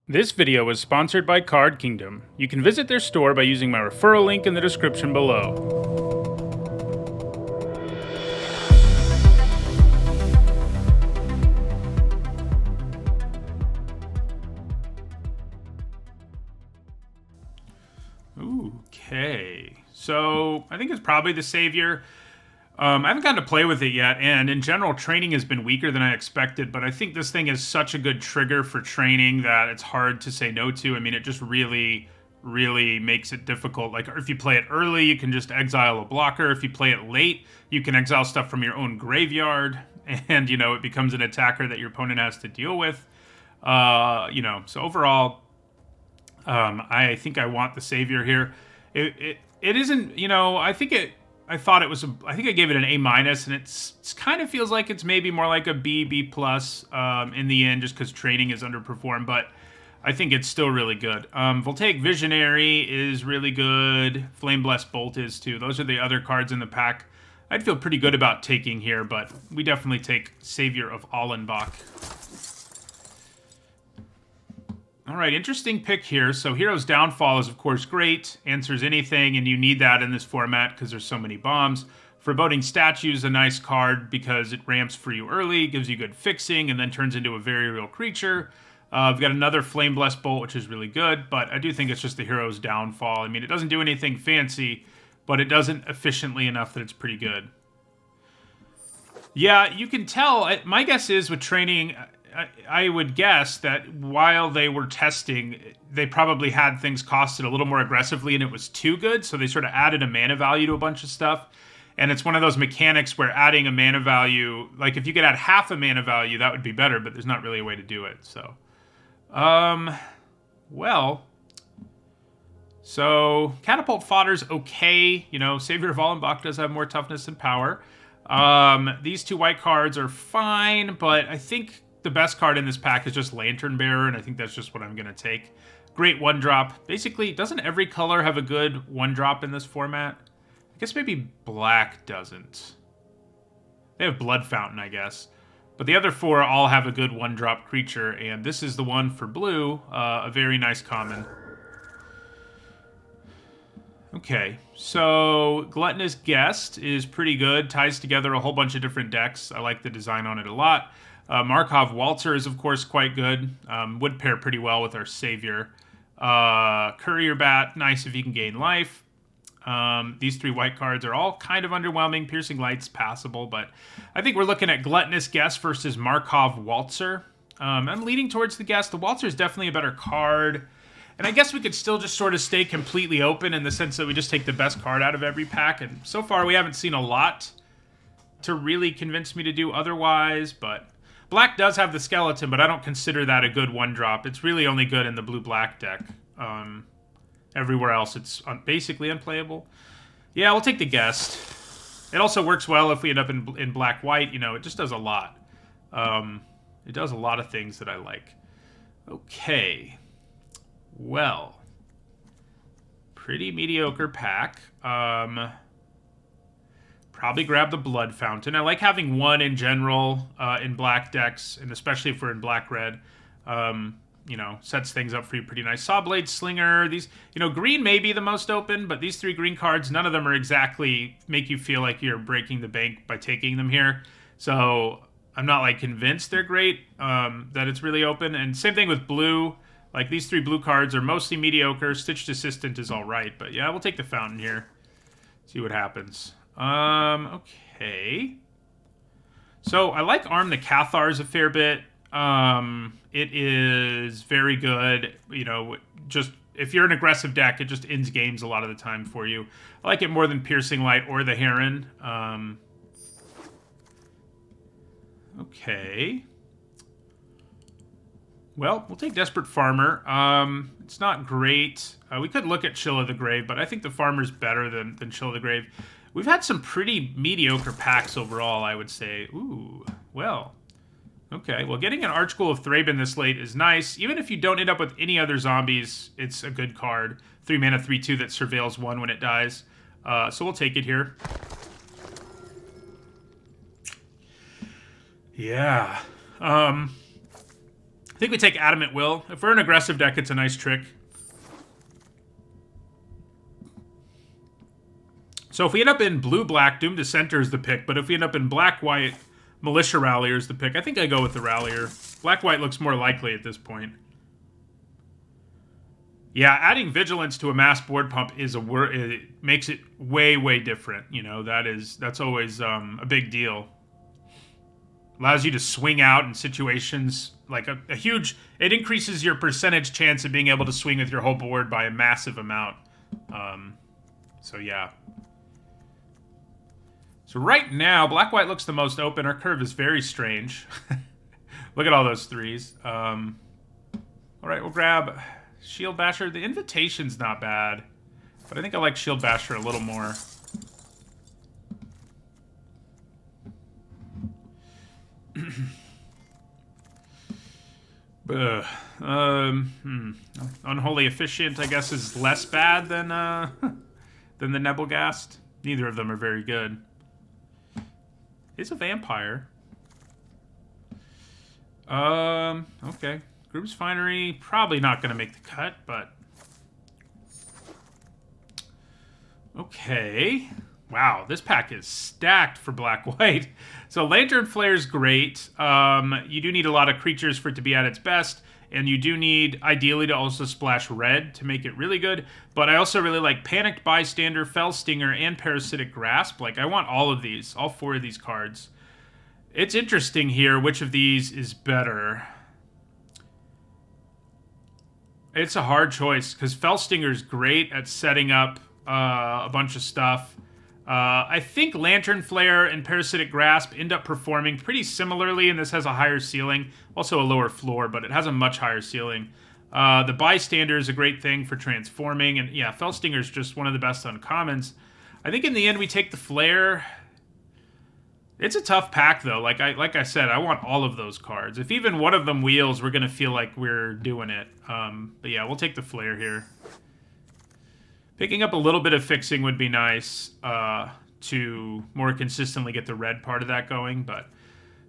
This video is sponsored by Card Kingdom. You can visit their store by using my referral link in the description below. Okay, so I think it's probably the Savior. I haven't gotten to play with it yet, and in general, training has been weaker than I expected, but I think this thing is such a good trigger for training that it's hard to say no to. I mean, it just really makes it difficult. Like, if you play it early, you can just exile a blocker. If you play it late, you can exile stuff from your own graveyard, and, it becomes an attacker that your opponent has to deal with. So overall, I think I want the Savior here. It isn't, I think I gave it an A minus, and it's kind of feels like it's maybe more like a B plus in the end, just because training is underperformed. But I think it's still really good. Voltaic Visionary is really good. Flame Blessed Bolt is too. Those are the other cards in the pack I'd feel pretty good about taking here, but we definitely take Savior of Allenbach. All right, interesting pick here. So Hero's Downfall is, of course, great. Answers anything, and you need that in this format because there's so many bombs. Foreboding Statue is a nice card because it ramps for you early, gives you good fixing, and then turns into a very real creature. We've got another Flame Blessed Bolt, which is really good, but I do think it's just the Hero's Downfall. I mean, it doesn't do anything fancy, but it does it efficiently enough that it's pretty good. Yeah, you can tell. My guess is with training, I would guess that while they were testing, they probably had things costed a little more aggressively and it was too good, so they sort of added a mana value to a bunch of stuff. And it's one of those mechanics where adding a mana value, like if you could add half a mana value, that would be better, but there's not really a way to do it. So, so Catapult Fodder's okay. Savior of Allenbach does have more toughness and power. These two white cards are fine, but I think the best card in this pack is just Lantern Bearer, and I think that's just what I'm going to take. Great one-drop. Basically, doesn't every color have a good one-drop in this format? I guess maybe black doesn't. They have Blood Fountain, I guess. But the other four all have a good one-drop creature, and this is the one for blue, a very nice common. Okay, so Gluttonous Guest is pretty good. Ties together a whole bunch of different decks. I like the design on it a lot. Markov Waltzer is, of course, quite good. Would pair pretty well with our Savior. Courier Bat, nice if you can gain life. These three white cards are all kind of underwhelming. Piercing Light's passable, but I think we're looking at Gluttonous Guest versus Markov Waltzer. I'm leaning towards the Guest. The Waltzer is definitely a better card. And I guess we could still just sort of stay completely open in the sense that we just take the best card out of every pack. And so far, we haven't seen a lot to really convince me to do otherwise, but black does have the skeleton, but I don't consider that a good one-drop. It's really only good in the blue-black deck. Everywhere else, it's basically unplayable. Yeah, we'll take the Guest. It also works well if we end up in black-white. It just does a lot. It does a lot of things that I like. Okay. Well. Pretty mediocre pack. Probably grab the Blood Fountain. I like having one in general in black decks, and especially if we're in black-red. Sets things up for you pretty nice. Sawblade Slinger. These, green may be the most open, but these three green cards, none of them are exactly make you feel like you're breaking the bank by taking them here. So I'm not, convinced they're great, that it's really open. And same thing with blue. Like, these three blue cards are mostly mediocre. Stitched Assistant is all right, but yeah, we'll take the Fountain here. See what happens. Okay. So I like Arm the Cathars a fair bit. It is very good. Just if you're an aggressive deck, it just ends games a lot of the time for you. I like it more than Piercing Light or the Heron. Okay. Well, we'll take Desperate Farmer. It's not great. We could look at Chill of the Grave, but I think the Farmer's better than Chill of the Grave. We've had some pretty mediocre packs overall, I would say. Ooh, well. Okay, well, getting an Archghoul of Thraben this late is nice. Even if you don't end up with any other zombies, it's a good card. 3 mana, 3/2 that surveils 1 when it dies. So we'll take it here. Yeah. I think we take Adamant Will. If we're an aggressive deck, it's a nice trick. So if we end up in blue-black, Doom Dissenter is the pick, but if we end up in black-white, Militia Rallier is the pick. I think I go with the Rallier. Black-white looks more likely at this point. Yeah, adding Vigilance to a mass board pump is it makes it way, way different. You know, that's always a big deal. Allows you to swing out in situations like a huge... It increases your percentage chance of being able to swing with your whole board by a massive amount. So, yeah. So right now, black-white looks the most open. Our curve is very strange. Look at all those threes. All right, we'll grab Shield Basher. The Invitation's not bad, but I think I like Shield Basher a little more. Unholy Efficient, I guess, is less bad than the Nebelgast. Neither of them are very good. It's a vampire. Okay. Group's Finery, probably not going to make the cut, but... Okay. Wow, this pack is stacked for black-white. So Lantern Flare's great. You do need a lot of creatures for it to be at its best, and you do need, ideally, to also splash red to make it really good. But I also really like Panicked Bystander, Fell Stinger, and Parasitic Grasp. Like, I want all of these, all 4 of these cards. It's interesting here which of these is better. It's a hard choice, because Fell Stinger's great at setting up a bunch of stuff. I think Lantern Flare and Parasitic Grasp end up performing pretty similarly, and this has a higher ceiling. Also a lower floor, but it has a much higher ceiling. The Bystander is a great thing for transforming, and yeah, Fell Stinger is just one of the best uncommons. I think in the end we take the Flare. It's a tough pack, though. Like I said, I want all of those cards. If even one of them wheels, we're going to feel like we're doing it. But yeah, we'll take the Flare here. Picking up a little bit of fixing would be nice to more consistently get the red part of that going. But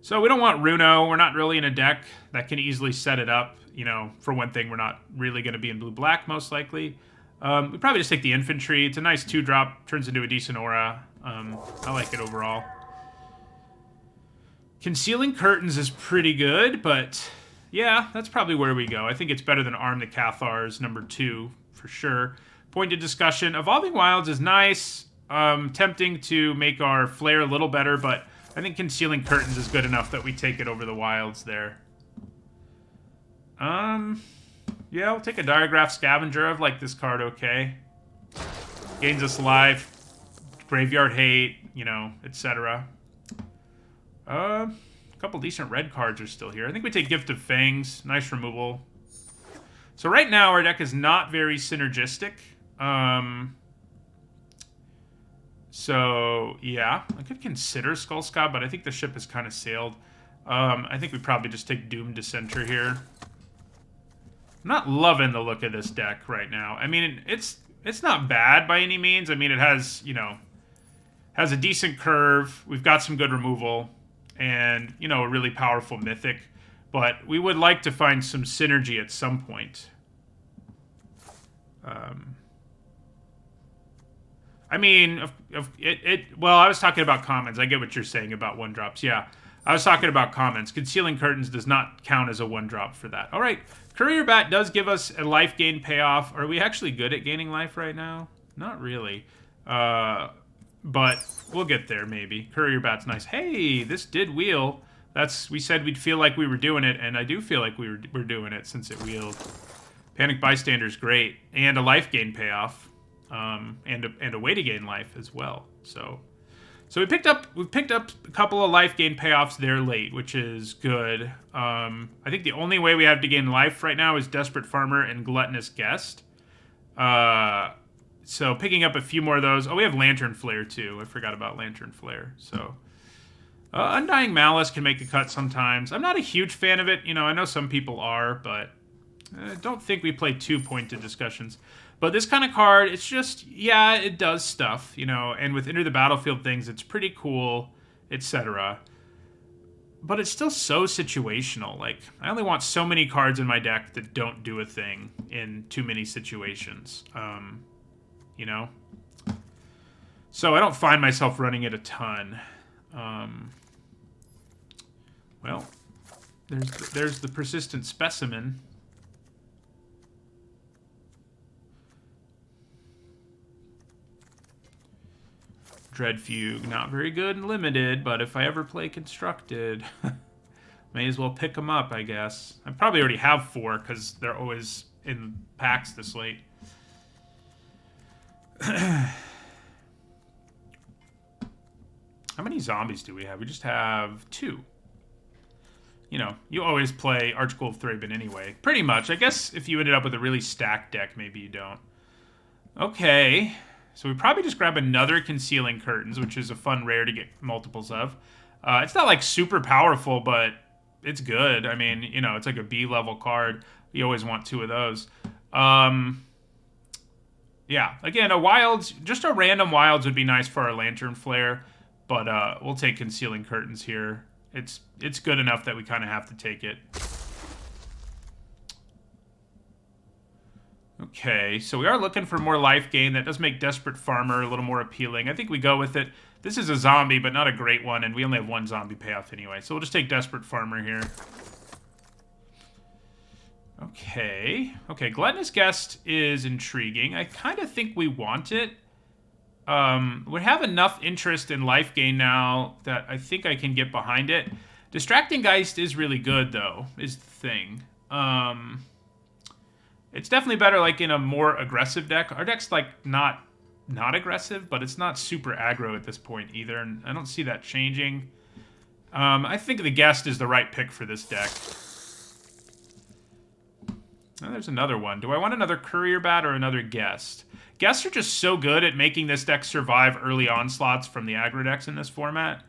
so we don't want Runo. We're not really in a deck that can easily set it up. You know, for one thing, we're not really going to be in blue-black, most likely. We probably just take the Infantry. It's a nice 2-drop. Turns into a decent aura. I like it overall. Concealing Curtains is pretty good, but yeah, that's probably where we go. I think it's better than Arm the Cathars, number 2, for sure. Pointed Discussion. Evolving Wilds is nice. Tempting to make our Flare a little better, but I think Concealing Curtains is good enough that we take it over the Wilds there. Yeah, we'll take a Diregraph Scavenger. I've liked this card okay. Gains us life, Graveyard Hate, you know, etc. A couple decent red cards are still here. I think we take Gift of Fangs. Nice removal. So right now, our deck is not very synergistic. So, yeah. I could consider Skull Scab, but I think the ship has kind of sailed. I think we probably just take Doom Dissenter here. I'm not loving the look of this deck right now. I mean, it's not bad by any means. I mean, it has, you know, has a decent curve. We've got some good removal. And, you know, a really powerful Mythic. But we would like to find some synergy at some point. I mean, well, I was talking about commons. I get what you're saying about 1-drops. Yeah, I was talking about commons. Concealing Curtains does not count as a 1-drop for that. All right, Courier Bat does give us a life gain payoff. Are we actually good at gaining life right now? Not really. But we'll get there, maybe. Courier Bat's nice. Hey, this did wheel. We said we'd feel like we were doing it, and I do feel like we're doing it since it wheeled. Panic Bystander's great, and a life gain payoff, and a way to gain life as well. So we've picked up a couple of life gain payoffs there late, which is good. I think the only way we have to gain life right now is Desperate Farmer and Gluttonous Guest. So picking up a few more of those. Oh, we have Lantern Flare too. I forgot about Lantern Flare. So Undying Malice can make the cut sometimes. I'm not a huge fan of it. You know, I know some people are, but I don't think we play 2 Pointed Discussions. But this kind of card, it's just, yeah, it does stuff, you know, and with Enter the Battlefield things, it's pretty cool, etc. But it's still so situational. Like, I only want so many cards in my deck that don't do a thing in too many situations. You know? So I don't find myself running it a ton. Well, there's the persistent specimen. Dread Fugue, not very good and limited, but if I ever play Constructed, may as well pick them up, I guess. I probably already have 4, because they're always in packs this late. How many zombies do we have? We just have 2. You know, you always play Archgold Thraben anyway. Pretty much. I guess if you ended up with a really stacked deck, maybe you don't. Okay. So we probably just grab another Concealing Curtains, which is a fun rare to get multiples of. It's not, like, super powerful, but it's good. I mean, you know, it's like a B-level card. You always want 2 of those. Yeah, again, just a random Wilds would be nice for our Lantern Flare, but we'll take Concealing Curtains here. It's good enough that we kind of have to take it. Okay, so we are looking for more life gain. That does make Desperate Farmer a little more appealing. I think we go with it. This is a zombie, but not a great one, and we only have 1 zombie payoff anyway. So we'll just take Desperate Farmer here. Okay. Okay, Gluttonous Guest is intriguing. I kind of think we want it. We have enough interest in life gain now that I think I can get behind it. Distracting Geist is really good, though, is the thing. It's definitely better, like, in a more aggressive deck. Our deck's, like, not aggressive, but it's not super aggro at this point either, and I don't see that changing. I think the Guest is the right pick for this deck. Oh, there's another one. Do I want another Courier Bat or another Guest? Guests are just so good at making this deck survive early onslaughts from the aggro decks in this format.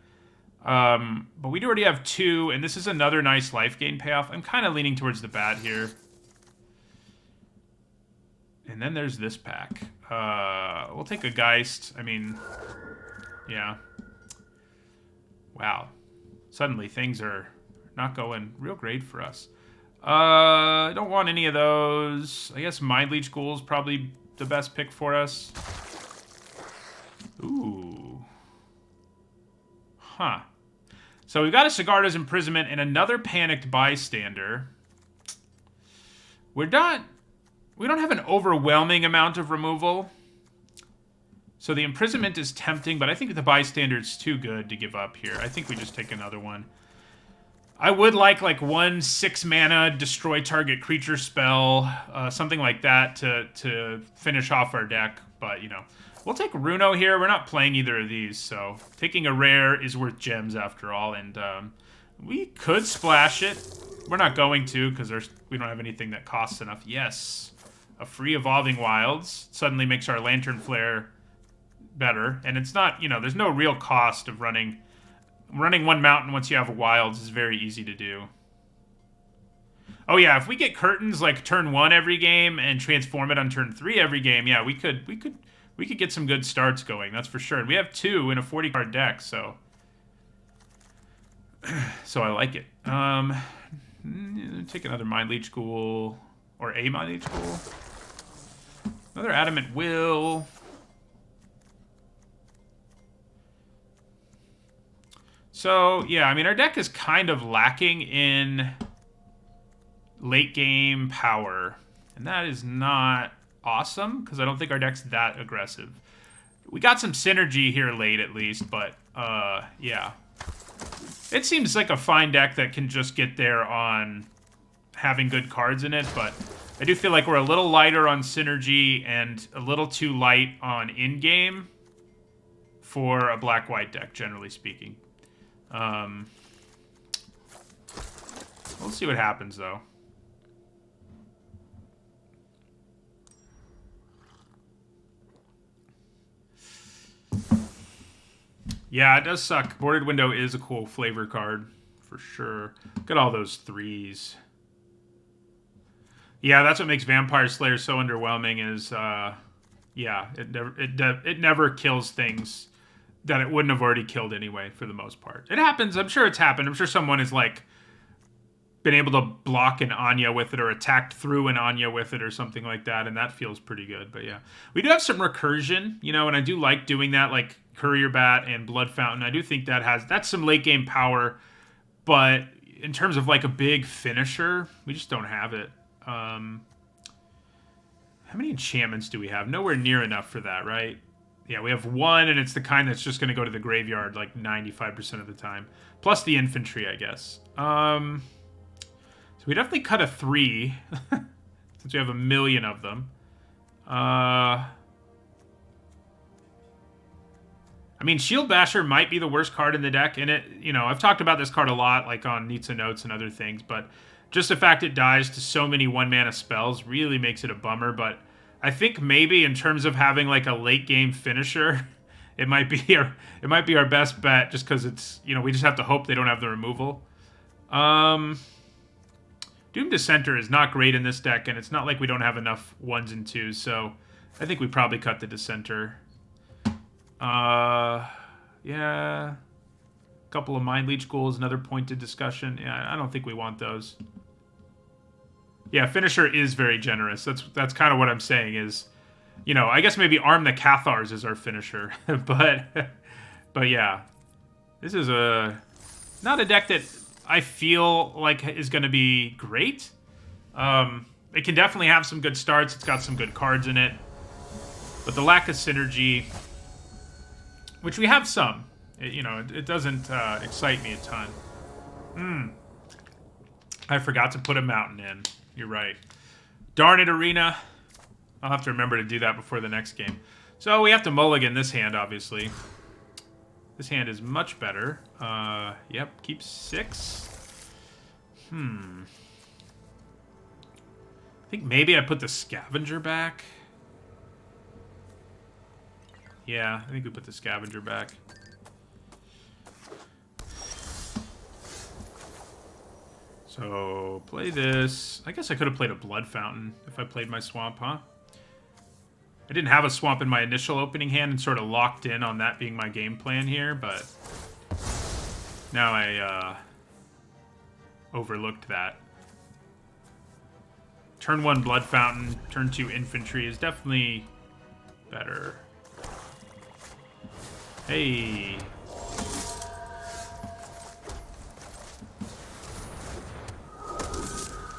But we already have 2, and this is another nice life gain payoff. I'm kind of leaning towards the Bat here. And then there's this pack. We'll take a Geist. I mean, yeah. Wow. Suddenly things are not going real great for us. I don't want any of those. I guess Mind Leech Ghoul is probably the best pick for us. Ooh. Huh. So we've got a Sigarda's Imprisonment and another Panicked Bystander. We don't have an overwhelming amount of removal. So the Imprisonment is tempting, but I think the Bystander is too good to give up here. I think we just take another one. I would like 1 6-mana destroy target creature spell, something like that to finish off our deck. But, you know, we'll take Runo here. We're not playing either of these, so taking a rare is worth gems after all. And we could splash it. We're not going to because we don't have anything that costs enough. Yes, a free Evolving Wilds suddenly makes our Lantern Flare better. And it's not, you know, there's no real cost of running 1 mountain once you have Wilds is very easy to do. Oh yeah, if we get Curtains like turn 1 every game and transform it on turn 3 every game, yeah, we could get some good starts going, that's for sure. And we have 2 in a 40-card deck, so I like it. Take another Mind Leech Ghoul or a Mind Leech Ghoul. Another Adamant Will. So, yeah, I mean, our deck is kind of lacking in late game power. And that is not awesome, because I don't think our deck's that aggressive. We got some synergy here late, at least, but, yeah. It seems like a fine deck that can just get there on having good cards in it, but I do feel like we're a little lighter on synergy and a little too light on in-game for a black-white deck, generally speaking. We'll see what happens, though. Yeah, it does suck. Boarded Window is a cool flavor card, for sure. Look at all those 3s. Yeah, that's what makes Vampire Slayer so underwhelming is, yeah, it never kills things that it wouldn't have already killed anyway, for the most part. It happens. I'm sure it's happened. I'm sure someone has, like, been able to block an Anya with it or attacked through an Anya with it or something like that, and that feels pretty good. But yeah, we do have some recursion, you know, and I do like doing that, like Courier Bat and Blood Fountain. I do think that's some late game power, but in terms of like a big finisher, we just don't have it. How many enchantments do we have? Nowhere near enough for that, right? Yeah, we have one, and it's the kind that's just going to go to the graveyard like 95% of the time. Plus the infantry, I guess. So we definitely cut a 3, since we have 1 million of them. I mean, Shield Basher might be the worst card in the deck, and it, you know, I've talked about this card a lot, like on Nitsa Notes and other things, but just the fact it dies to so many 1-mana spells really makes it a bummer. But I think maybe in terms of having like a late game finisher, it might be our best bet, just because it's, you know, we just have to hope they don't have the removal. Doom Dissenter is not great in this deck, and it's not like we don't have enough 1s and 2s, so I think we probably cut the Dissenter. Yeah. A couple of Mind Leech Ghouls, another pointed discussion. Yeah, I don't think we want those. Yeah, Finisher is very generous. That's kind of what I'm saying is, you know, I guess maybe Arm the Cathars is our finisher. but yeah. This is not a deck that I feel like is going to be great. It can definitely have some good starts. It's got some good cards in it. But the lack of synergy, which we have some, it doesn't excite me a ton. I forgot to put a mountain in. You're right. Darn it, Arena. I'll have to remember to do that before the next game. So we have to mulligan this hand, obviously. This hand is much better. Yep, keep 6. I think maybe I put the Scavenger back. Yeah, I think we put the Scavenger back. So, play this. I guess I could have played a Blood Fountain if I played my Swamp, huh? I didn't have a Swamp in my initial opening hand and sort of locked in on that being my game plan here, but now I overlooked that. Turn 1 Blood Fountain, turn 2 Infantry is definitely better. Hey.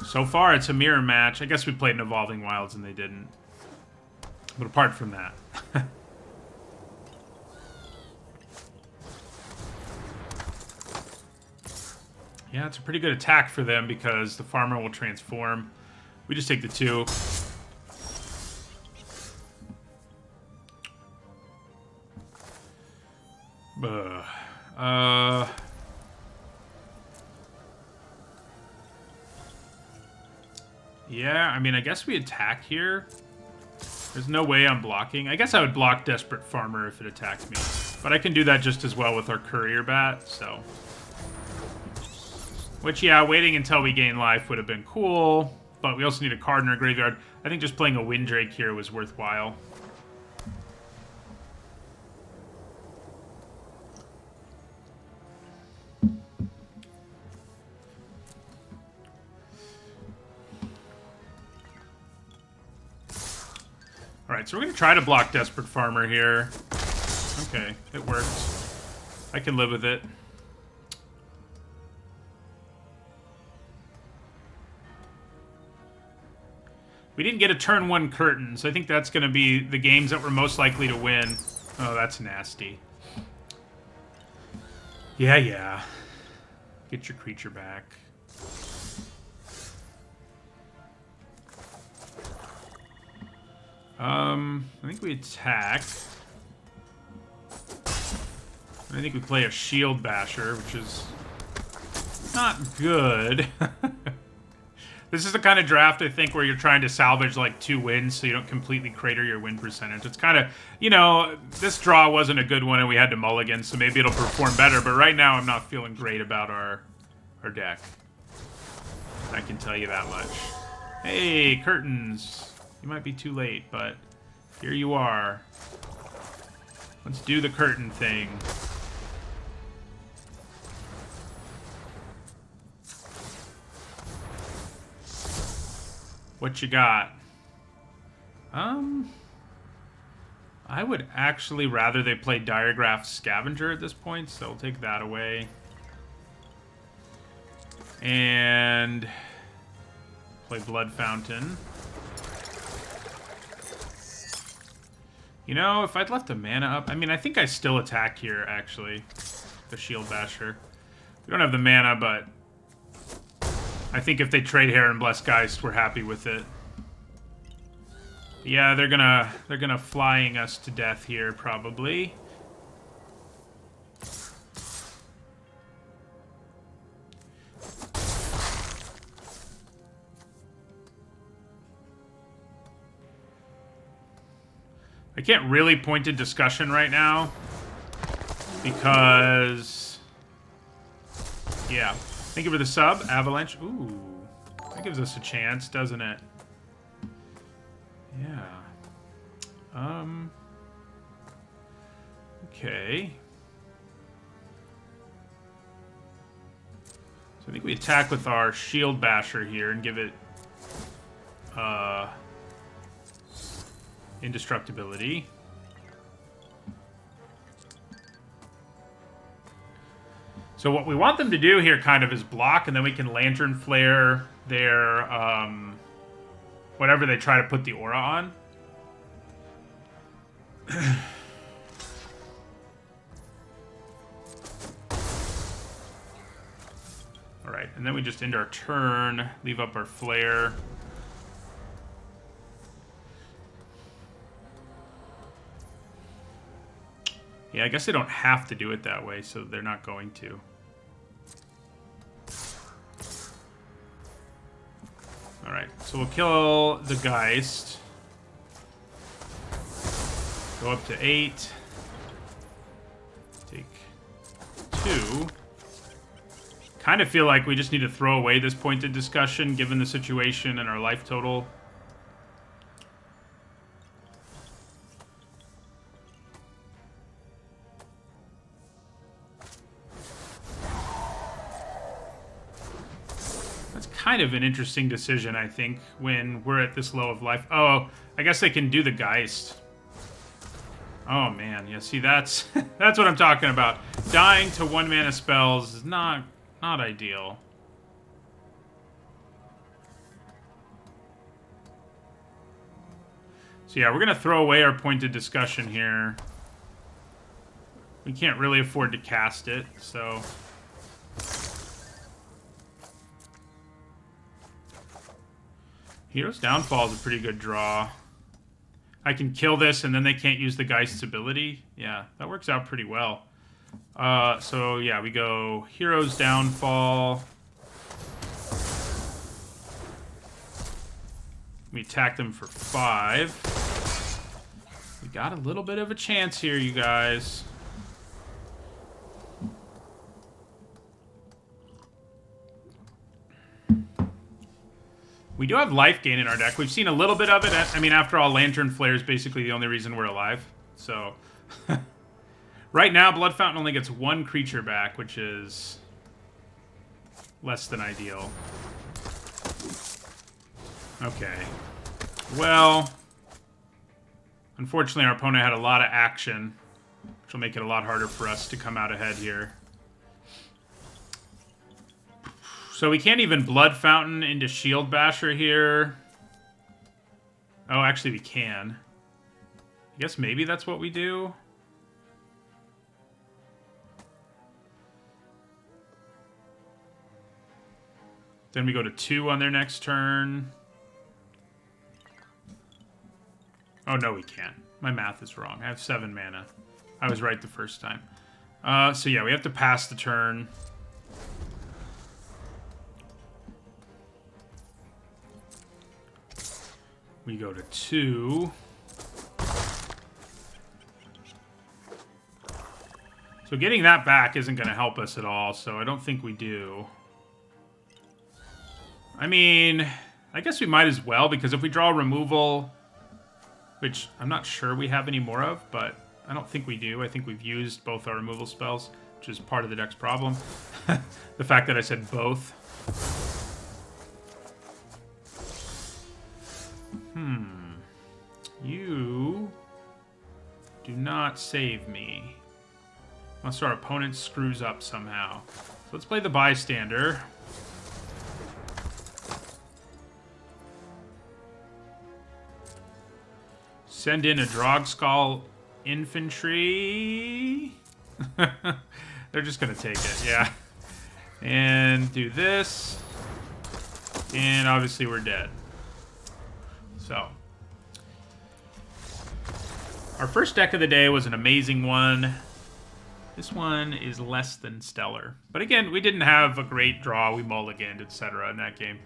So far, it's a mirror match. I guess we played an Evolving Wilds and they didn't. But apart from that. Yeah, it's a pretty good attack for them because the farmer will transform. We just take the 2. Yeah, I mean, I guess we attack here. There's no way I'm blocking. I guess I would block Desperate Farmer if it attacked me. But I can do that just as well with our Courier Bat, so. Which, yeah, waiting until we gain life would have been cool. But we also need a card in our graveyard. I think just playing a Windrake here was worthwhile. Alright, so we're going to try to block Desperate Farmer here. Okay, it worked. I can live with it. We didn't get a turn 1 curtain, so I think that's going to be the games that we're most likely to win. Oh, that's nasty. Yeah. Get your creature back. I think we attack. I think we play a Shield Basher, which is not good. This is the kind of draft, I think, where you're trying to salvage, like, 2 wins so you don't completely crater your win percentage. It's kind of, you know, this draw wasn't a good one and we had to mulligan, so maybe it'll perform better. But right now, I'm not feeling great about our deck. I can tell you that much. Hey, curtains. You might be too late, but here you are. Let's do the curtain thing. What you got? I would actually rather they play Diregraph Scavenger at this point, so we'll take that away. And play Blood Fountain. You know, if I'd left a mana up... I mean, I think I still attack here, actually. The Shield Basher. We don't have the mana, but... I think if they trade Hair and Blessed Geist, we're happy with it. Yeah, they're gonna flying us to death here, probably. I can't really point to discussion right now because, yeah. Thank you for the sub, Avalanche. Ooh, that gives us a chance, doesn't it? Yeah. Okay. So I think we attack with our Shield Basher here and give it indestructibility. So what we want them to do here kind of is block, and then we can Lantern Flare their whatever they try to put the aura on. Alright, and then we just end our turn, leave up our flare. Yeah, I guess they don't have to do it that way, so they're not going to. Alright, so we'll kill the Geist. Go up to 8. Take 2. Kind of feel like we just need to throw away this pointed discussion, given the situation and our life total. Kind of an interesting decision, I think, when we're at this low of life. Oh, I guess they can do the Geist. Oh man, yeah. See, that's that's what I'm talking about. Dying to 1-mana spells is not ideal. So yeah, we're gonna throw away our pointed discussion here. We can't really afford to cast it, so. Hero's Downfall is a pretty good draw. I can kill this, and then they can't use the Geist's ability. Yeah, that works out pretty well. So, yeah, we go Hero's Downfall. We attack them for 5. We got a little bit of a chance here, you guys. We do have life gain in our deck. We've seen a little bit of it. I mean, after all, Lantern Flare is basically the only reason we're alive. So, right now, Blood Fountain only gets 1 creature back, which is less than ideal. Okay. Well, unfortunately, our opponent had a lot of action, which will make it a lot harder for us to come out ahead here. So we can't even Blood Fountain into Shield Basher here. Oh, actually we can. I guess maybe that's what we do. Then we go to 2 on their next turn. Oh, no, we can't. My math is wrong. I have 7 mana. I was right the first time. So yeah, we have to pass the turn. We go to 2. So getting that back isn't going to help us at all, so I don't think we do. I mean, I guess we might as well, because if we draw removal, which I'm not sure we have any more of, but I don't think we do. I think we've used both our removal spells, which is part of the deck's problem. The fact that I said both. You do not save me. Unless our opponent screws up somehow. So let's play the Bystander. Send in a Drogskull Infantry. They're just going to take it, yeah. And do this. And obviously we're dead. So. Our first deck of the day was an amazing one. This one is less than stellar. But again, we didn't have a great draw. We mulliganed, etc. in that game.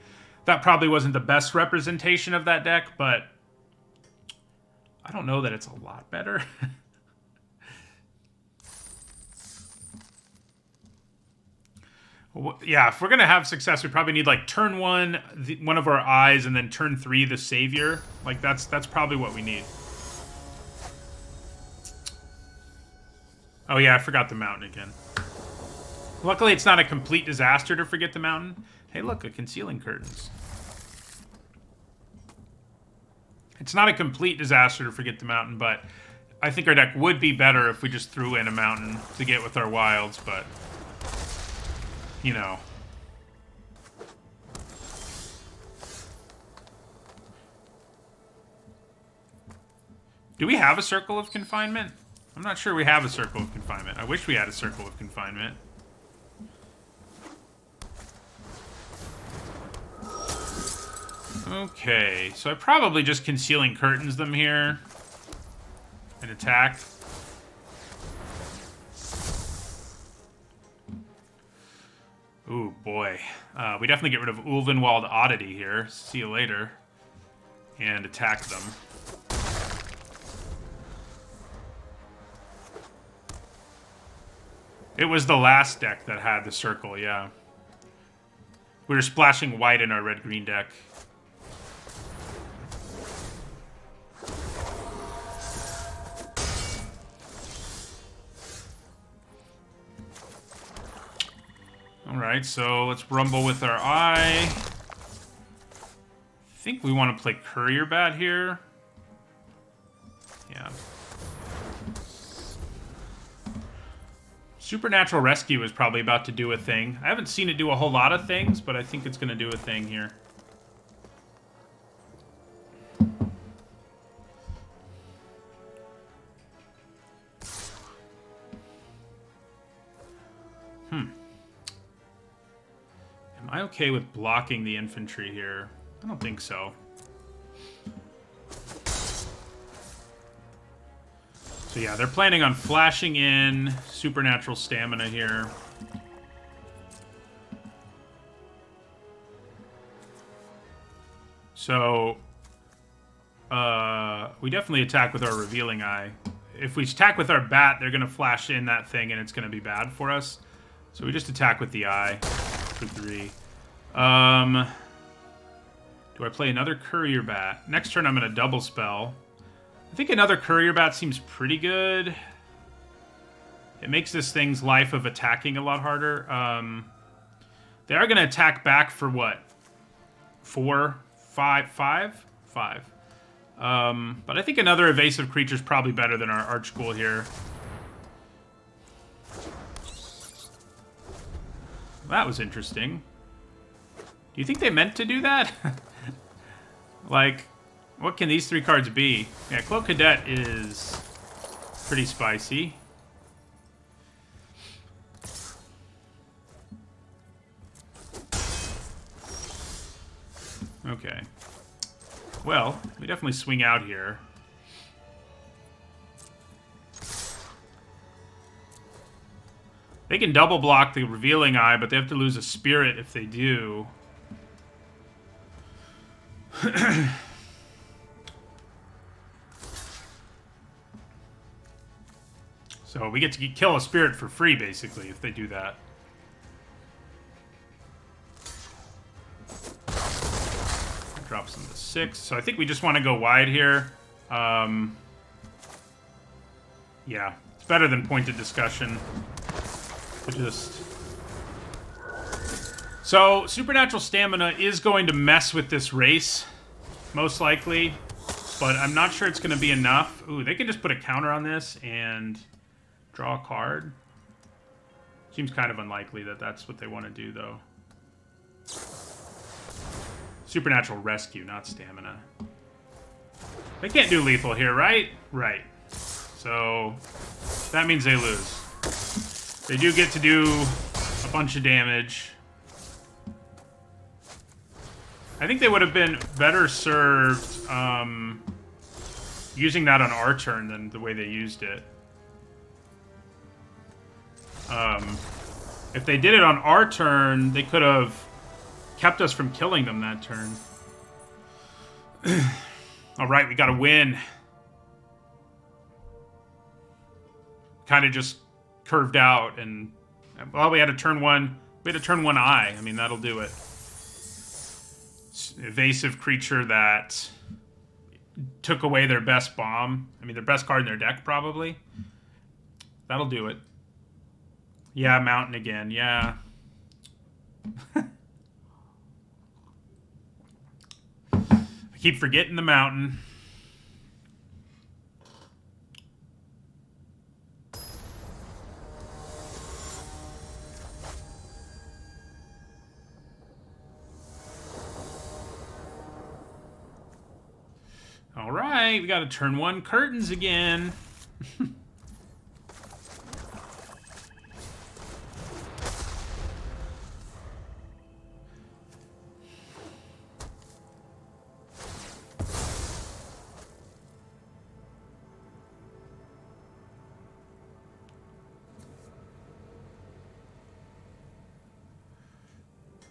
That probably wasn't the best representation of that deck, but I don't know that it's a lot better. Yeah, if we're going to have success, we probably need like turn 1, one of our eyes, and then turn 3, the savior. Like that's probably what we need. Oh yeah, I forgot the mountain again. Luckily, it's not a complete disaster to forget the mountain. Hey, look, a concealing curtains. It's not a complete disaster to forget the mountain, but I think our deck would be better if we just threw in a mountain to get with our wilds, but, you know. Do we have a Circle of Confinement? I'm not sure we have a Circle of Confinement. I wish we had a Circle of Confinement. Okay, so I probably just Concealing Curtains them here and attack. Ooh, boy. We definitely get rid of Ulvenwald Oddity here. See you later. And attack them. It was the last deck that had the circle, yeah. We were splashing white in our red-green deck. Alright, so let's rumble with our eye. I think we want to play Courier Bat here. Yeah. Supernatural Rescue is probably about to do a thing. I haven't seen it do a whole lot of things, but I think it's going to do a thing here. Am I okay with blocking the infantry here? I don't think so. So yeah, they're planning on flashing in Supernatural Stamina here. So, we definitely attack with our Revealing Eye. If we attack with our Bat, they're going to flash in that thing and it's going to be bad for us. So we just attack with the Eye for 3. Do I play another Courier Bat? Next turn I'm going to double spell. I think another Courier Bat seems pretty good. It makes this thing's life of attacking a lot harder. They are going to attack back for what? 4? 5? 5? 5. But I think another evasive creature is probably better than our Archghoul here. That was interesting. Do you think they meant to do that? Like, what can these 3 cards be? Yeah, Cloak Cadet is pretty spicy. Okay. Well, we definitely swing out here. They can double block the Revealing Eye, but they have to lose a Spirit if they do. So we get to kill a Spirit for free, basically, if they do that. Drops them to 6. So I think we just want to go wide here. Yeah, it's better than pointed discussion. So, Supernatural Stamina is going to mess with this race, most likely, but I'm not sure it's going to be enough. Ooh, they can just put a counter on this and draw a card. Seems kind of unlikely that that's what they want to do, though. Supernatural Rescue, not Stamina. They can't do lethal here, right? Right. So, that means they lose. They do get to do a bunch of damage. I think they would have been better served using that on our turn than the way they used it. If they did it on our turn, they could have kept us from killing them that turn. All right, we got to win. Kind of just curved out, and well, we had a turn one. We had a turn one eye. I mean, that'll do it. Evasive creature that took away their best bomb. I mean, their best card in their deck, probably. That'll do it. Yeah, mountain again. Yeah. I keep forgetting the mountain. All right, we got to turn one curtains again.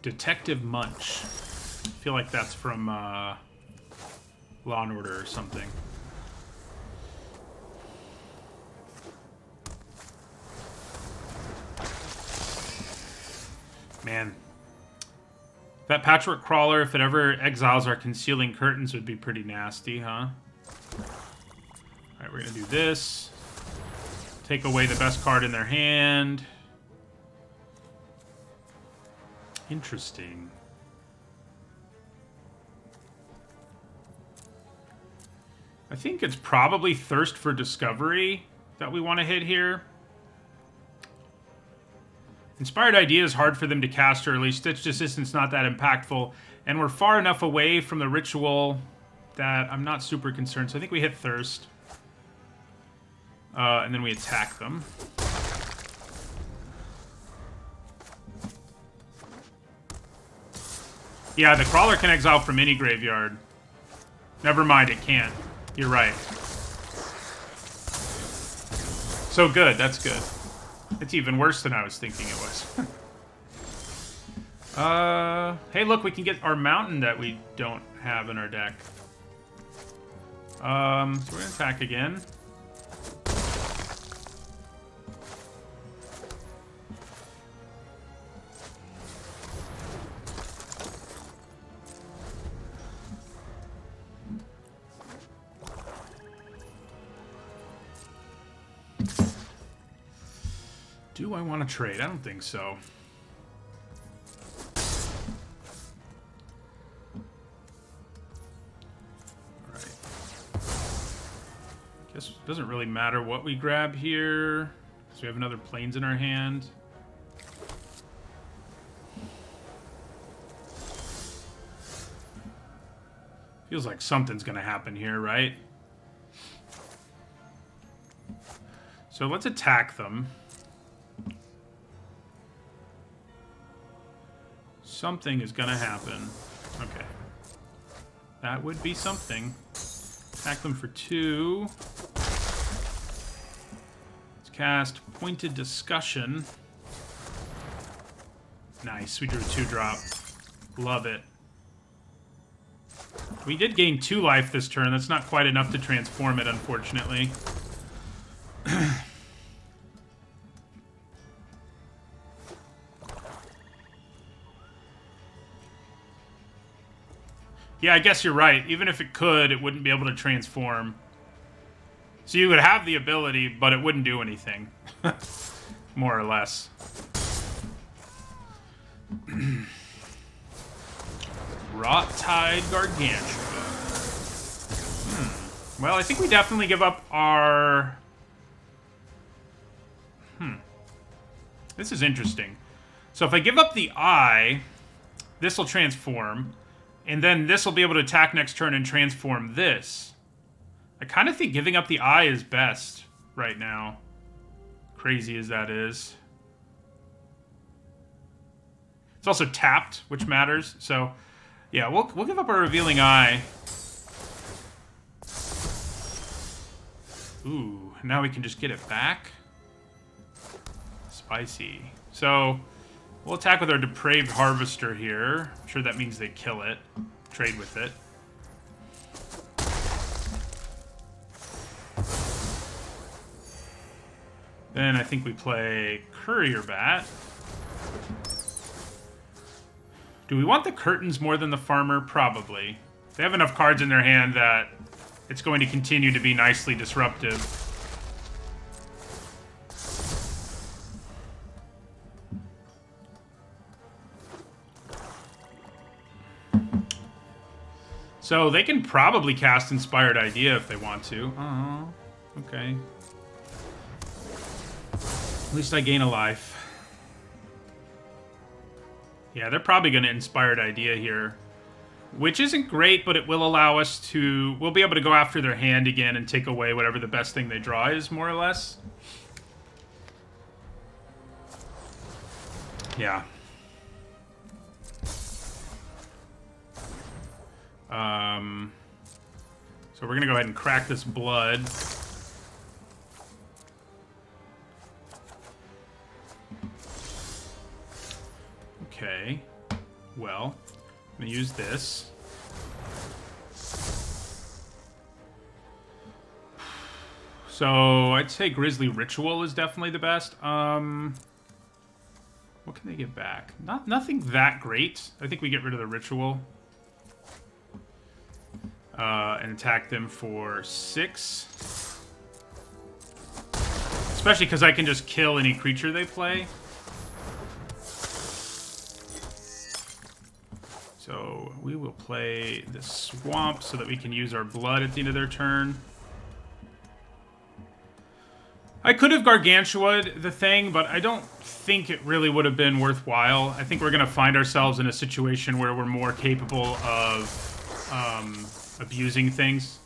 Detective Munch. I feel like that's from Law and Order or something. Man. That Patchwork Crawler, if it ever exiles our Concealing Curtains, would be pretty nasty, huh? Alright, we're gonna do this. Take away the best card in their hand. Interesting. I think it's probably Thirst for Discovery that we want to hit here. Inspired Idea is hard for them to cast early. Stitched Assistant's not that impactful. And we're far enough away from the ritual that I'm not super concerned. So I think we hit Thirst. And then we attack them. Yeah, the Crawler can exile from any graveyard. Never mind, it can't. You're right. So good, that's good. It's even worse than I was thinking it was. Hey, look, we can get our mountain that we don't have in our deck. So we're gonna attack again. Do I want to trade? I don't think so. Alright. Guess it doesn't really matter what we grab here, because we have another Plains in our hand. Feels like something's going to happen here, right? So let's attack them. Something is gonna happen. Okay. That would be something. Attack them for 2. Let's cast Pointed Discussion. Nice, we drew a 2-drop. Love it. We did gain 2 life this turn. That's not quite enough to transform it, unfortunately. Yeah, I guess you're right. Even if it could, it wouldn't be able to transform. So you would have the ability, but it wouldn't do anything. More or less. Rot-Tide Gargantua. Well, I think we definitely give up our... This is interesting. So if I give up the eye, this will transform. And then this will be able to attack next turn and transform this. I kind of think giving up the eye is best right now. Crazy as that is. It's also tapped, which matters. So, yeah, we'll give up our Revealing Eye. Ooh, now we can just get it back. Spicy. So, we'll attack with our Depraved Harvester here. I'm sure that means they kill it. Trade with it. Then I think we play Courier Bat. Do we want the Curtains more than the Farmer? Probably. They have enough cards in their hand that it's going to continue to be nicely disruptive. So they can probably cast Inspired Idea if they want to. Oh, okay. At least I gain a life. Yeah, they're probably going to Inspired Idea here. Which isn't great, but it will allow us to... We'll be able to go after their hand again and take away whatever the best thing they draw is, more or less. Yeah. So we're going to go ahead and crack this blood. Okay. Well, I'm going to use this. So I'd say Grisly Ritual is definitely the best. What can they get back? Nothing that great. I think we get rid of the Ritual. And attack them for 6. Especially because I can just kill any creature they play. So we will play the Swamp so that we can use our blood at the end of their turn. I could have Gargantua'd the thing, but I don't think it really would have been worthwhile. I think we're going to find ourselves in a situation where we're more capable of abusing things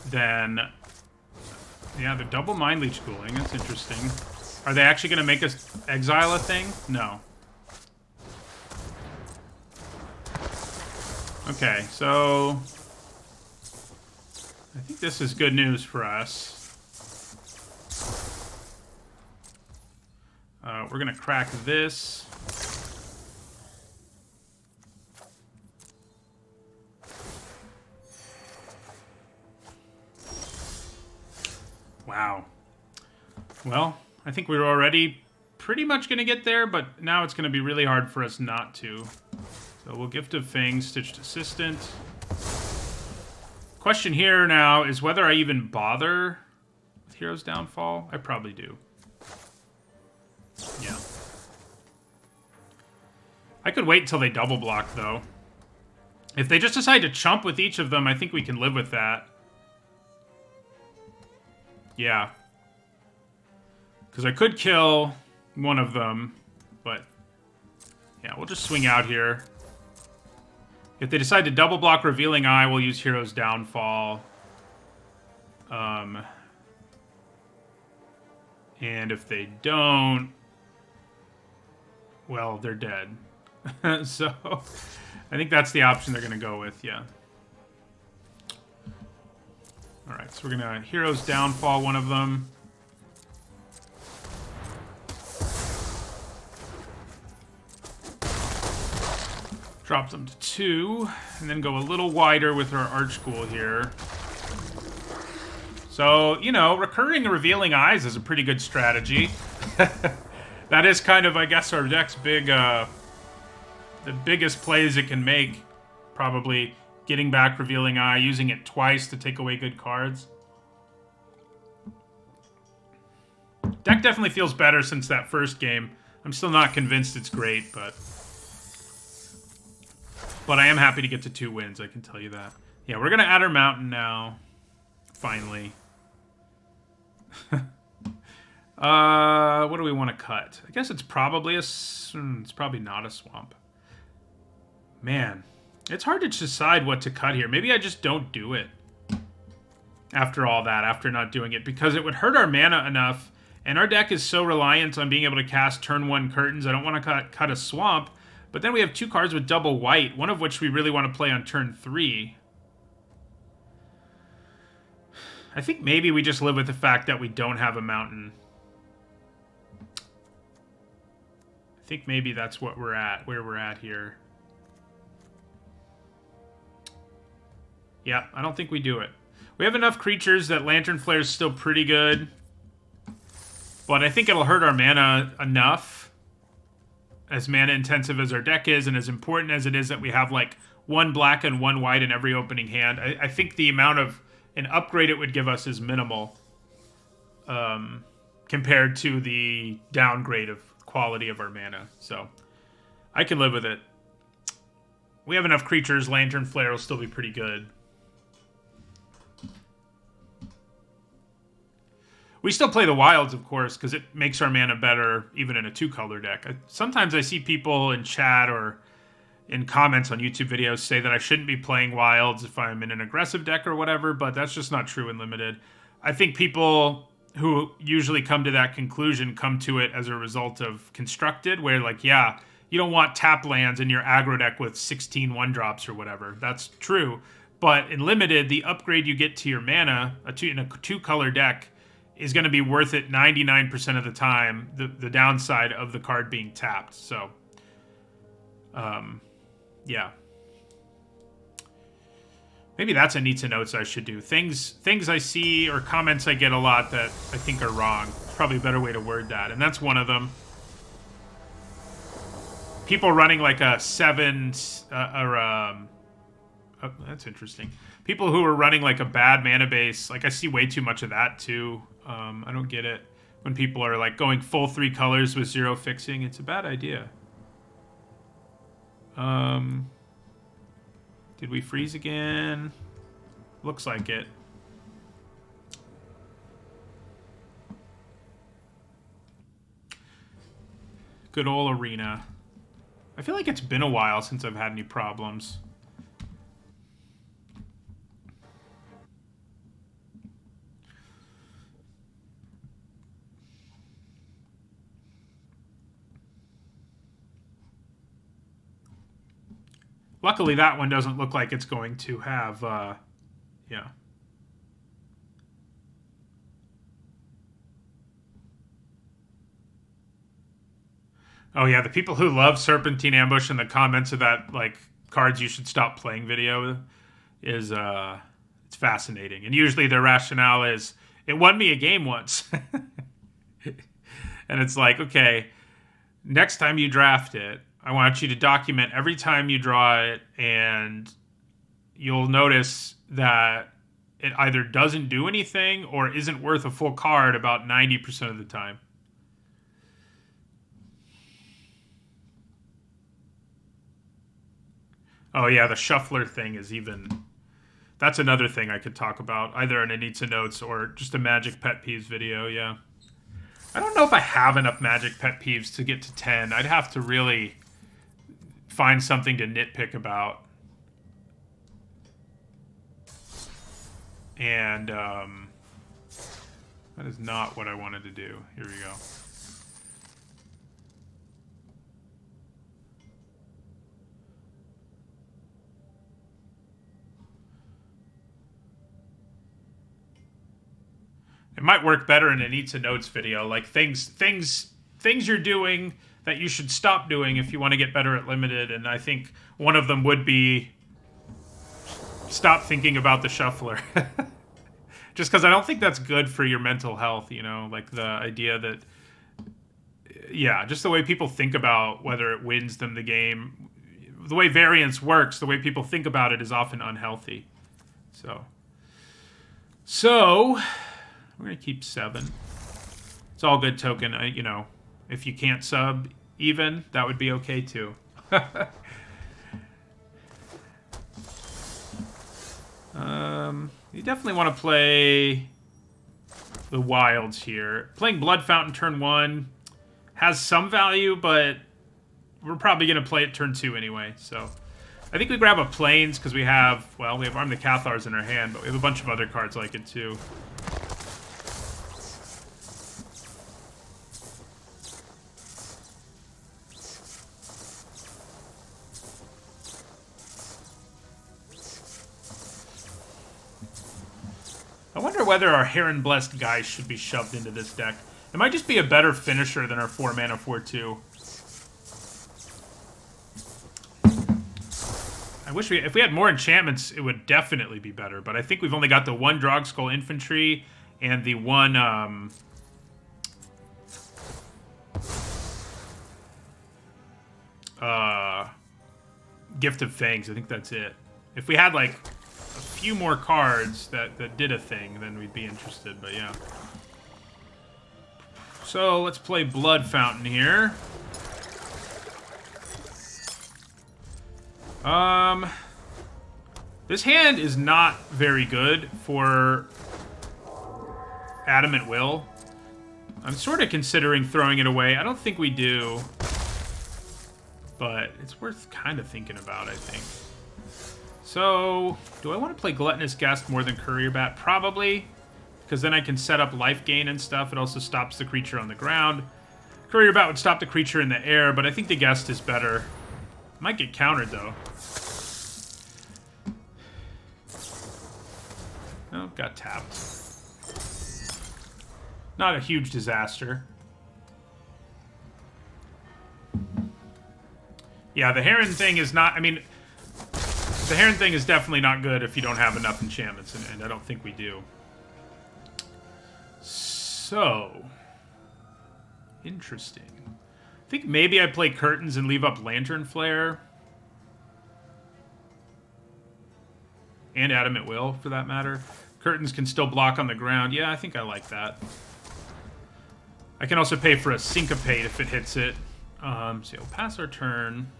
than... Yeah, they're double Mind Leech Cooling. That's interesting. Are they actually going to make us exile a thing? No. Okay, so... I think this is good news for us. We're going to crack this. Wow. Well, I think we were already pretty much going to get there, but now it's going to be really hard for us not to. So we'll Gift of Fangs, Stitched Assistant. Question here now is whether I even bother with Hero's Downfall. I probably do. Yeah. I could wait until they double block, though. If they just decide to chump with each of them, I think we can live with that. Yeah. Because I could kill one of them, but... Yeah, we'll just swing out here. If they decide to double block Revealing Eye, we'll use Hero's Downfall. And if they don't... Well, they're dead. So, I think that's the option they're going to go with, yeah. Alright, so we're going to Hero's Downfall one of them. Drop them to 2, and then go a little wider with our Archghoul here. So, you know, recurring Revealing Eyes is a pretty good strategy. That is kind of, I guess, our deck's big, the biggest plays it can make. Probably getting back Revealing Eye, using it twice to take away good cards. Deck definitely feels better since that first game. I'm still not convinced it's great, but I am happy to get to 2 wins, I can tell you that. Yeah, we're going to add our mountain now. Finally. What do we want to cut? I guess it's probably it's probably not a swamp. Man, it's hard to decide what to cut here. Maybe I just don't do it. After all that, after not doing it, because it would hurt our mana enough, and our deck is so reliant on being able to cast turn 1 curtains. I don't want to cut a swamp, but then we have 2 cards with double white, one of which we really want to play on turn 3. I think maybe we just live with the fact that we don't have a mountain. I think maybe that's what we're at, where we're at here. Yeah, I don't think we do it. We have enough creatures that Lantern Flare is still pretty good. But I think it'll hurt our mana enough. As mana intensive as our deck is, and as important as it is that we have like 1 black and 1 white in every opening hand, I think the amount of an upgrade it would give us is minimal. Compared to the downgrade of quality of our mana. So I can live with it. We have enough creatures, Lantern Flare will still be pretty good. We still play the wilds, of course, because it makes our mana better, even in a 2-color deck. Sometimes I see people in chat or in comments on YouTube videos say that I shouldn't be playing wilds if I'm in an aggressive deck or whatever, but that's just not true in Limited. I think people who usually come to that conclusion come to it as a result of Constructed, where, like, yeah, you don't want tap lands in your aggro deck with 16 1-drops or whatever. That's true. But in Limited, the upgrade you get to your mana in a 2-color deck is going to be worth it 99% of the time, the downside of the card being tapped. So, yeah. Maybe that's a need to notes I should do. Things I see or comments I get a lot that I think are wrong. There's probably a better way to word that, and that's one of them. People running like a 7, oh, that's interesting. People who are running like a bad mana base, like I see way too much of that too. I don't get it. When people are like going full 3 colors with 0 fixing, it's a bad idea. Did we freeze again? Looks like it. Good old arena. I feel like it's been a while since I've had any problems. Luckily, that one doesn't look like it's going to have, yeah. Oh, yeah, the people who love Serpentine Ambush in the comments of that, like, cards you should stop playing video is, it's fascinating. And usually their rationale is, it won me a game once. And it's like, okay, next time you draft it, I want you to document every time you draw it, and you'll notice that it either doesn't do anything or isn't worth a full card about 90% of the time. Oh yeah, the shuffler thing is even... That's another thing I could talk about, either in Anita Notes or just a Magic Pet Peeves video, yeah. I don't know if I have enough Magic Pet Peeves to get to 10. I'd have to really find something to nitpick about. And that is not what I wanted to do. Here we go. It might work better in an Eats and Notes video, like things you're doing that you should stop doing if you want to get better at Limited, and I think one of them would be stop thinking about the shuffler. Just because I don't think that's good for your mental health, you know, like the idea that, yeah, just the way people think about whether it wins them the game, the way variance works, the way people think about it is often unhealthy. So we're going to keep 7. It's all good token. You know, if you can't sub even, that would be okay too. You definitely want to play the wilds here. Playing Blood Fountain turn 1 has some value, but we're probably going to play it turn 2 anyway. So I think we grab a Plains because we have, well, we have Arm the Cathars in our hand, but we have a bunch of other cards like it too. I wonder whether our Heron Blessed guys should be shoved into this deck. It might just be a better finisher than our 4-mana 4/2. I wish if we had more enchantments, it would definitely be better. But I think we've only got the one Drogskull Infantry and the one Gift of Fangs. I think that's it. If we had like a few more cards that did a thing, then we'd be interested, but yeah. So let's play Blood Fountain here. This hand is not very good for Adamant Will. I'm sort of considering throwing it away. I don't think we do, but it's worth kind of thinking about, I think. So, do I want to play Gluttonous Guest more than Courier Bat? Probably, because then I can set up life gain and stuff. It also stops the creature on the ground. Courier Bat would stop the creature in the air, but I think the Guest is better. Might get countered, though. Oh, got tapped. Not a huge disaster. Yeah, the Heron thing is not... I mean... The Heron thing is definitely not good if you don't have enough enchantments, and I don't think we do. So... Interesting. I think maybe I play Curtains and leave up Lantern Flare. And Adamant Will, for that matter. Curtains can still block on the ground. Yeah, I think I like that. I can also pay for a Syncopate if it hits it. So we'll pass our turn.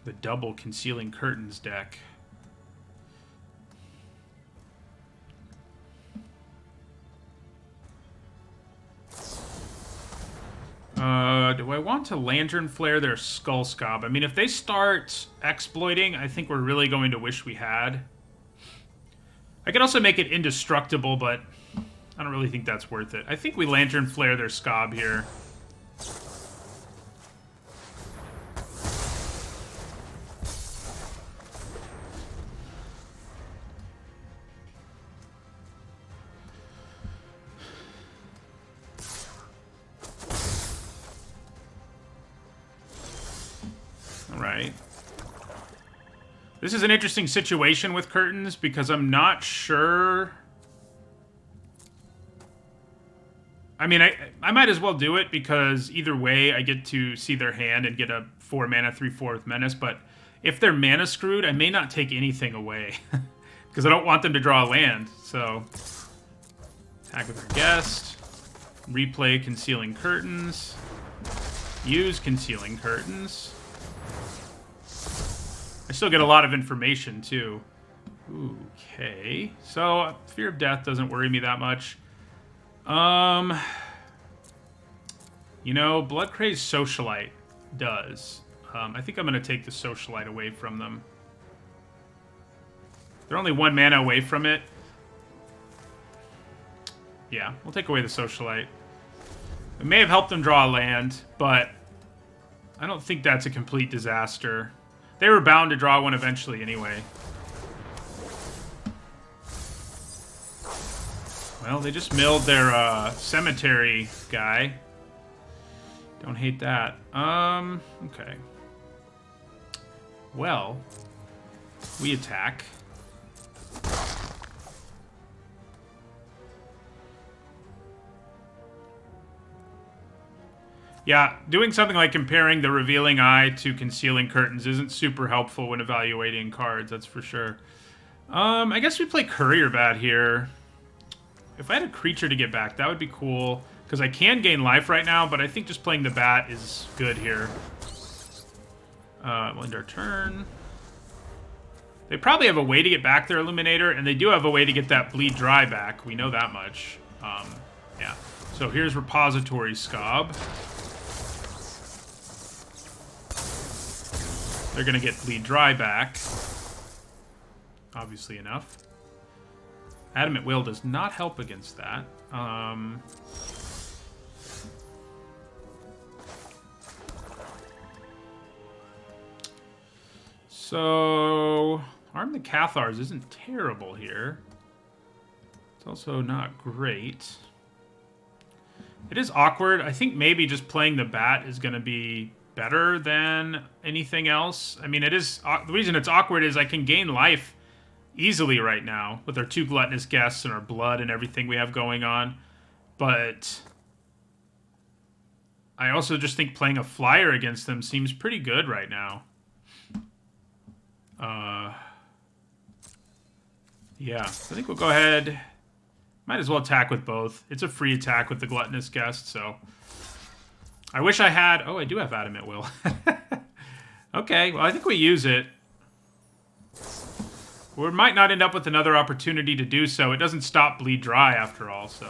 The double Concealing Curtains deck. Do I want to Lantern Flare their Skull Scob? I mean, if they start exploiting, I think we're really going to wish we had. I could also make it indestructible, but I don't really think that's worth it. I think we Lantern Flare their Scob here. This is an interesting situation with Curtains because I'm not sure. I mean, I might as well do it because either way I get to see their hand and get a 4-mana 3/4 menace, but if they're mana screwed, I may not take anything away because I don't want them to draw a land. So, attack with our Guest, replay Concealing Curtains, use Concealing Curtains. I still get a lot of information, too. Okay. So, Fear of Death doesn't worry me that much. You know, Blood Craze Socialite does. I think I'm going to take the Socialite away from them. They're only 1 mana away from it. Yeah, we'll take away the Socialite. It may have helped them draw a land, but I don't think that's a complete disaster. They were bound to draw one eventually anyway. Well, they just milled their cemetery guy. Don't hate that. Okay. Well, we attack. Yeah, doing something like comparing the Revealing Eye to Concealing Curtains isn't super helpful when evaluating cards, that's for sure. I guess we play Courier Bat here. If I had a creature to get back, that would be cool. Because I can gain life right now, but I think just playing the bat is good here. We'll end our turn. They probably have a way to get back their Illuminator, and they do have a way to get that Bleed Dry back. We know that much. Yeah. So here's Repository Scob. They're going to get Bleed Dry back. Obviously enough. Adamant Will does not help against that. So, Arm the Cathars isn't terrible here. It's also not great. It is awkward. I think maybe just playing the bat is going to be better than anything else. I mean, it is. The reason it's awkward is I can gain life easily right now with our 2 Gluttonous Guests and our blood and everything we have going on. But I also just think playing a flyer against them seems pretty good right now. Yeah, so I think we'll go ahead. Might as well attack with both. It's a free attack with the Gluttonous Guest, so. I wish I had... Oh, I do have Adamant Will. Okay, well, I think we use it. We might not end up with another opportunity to do so. It doesn't stop Bleed Dry, after all, so.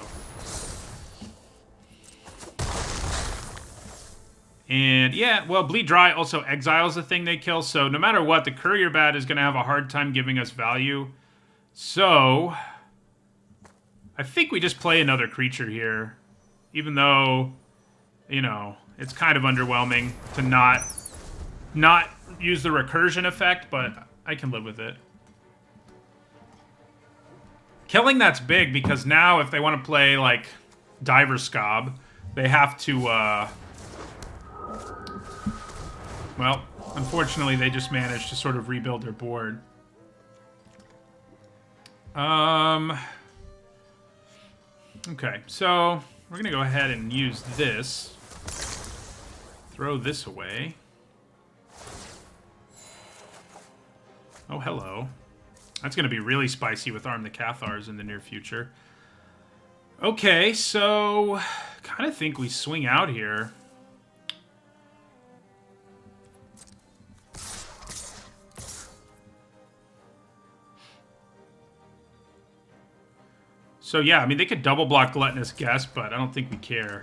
And, yeah, well, Bleed Dry also exiles the thing they kill, so no matter what, the Courier Bat is going to have a hard time giving us value. So, I think we just play another creature here. Even though, you know, it's kind of underwhelming to not use the recursion effect, but I can live with it. Killing that's big, because now if they want to play, like, Diver Scob, they have to, well, unfortunately, they just managed to sort of rebuild their board. Okay, so we're going to go ahead and use this. Throw this away. Oh, hello. That's going to be really spicy with Arm the Cathars in the near future. Okay, so kind of think we swing out here. So yeah, I mean, they could double block Gluttonous Guest, but I don't think we care.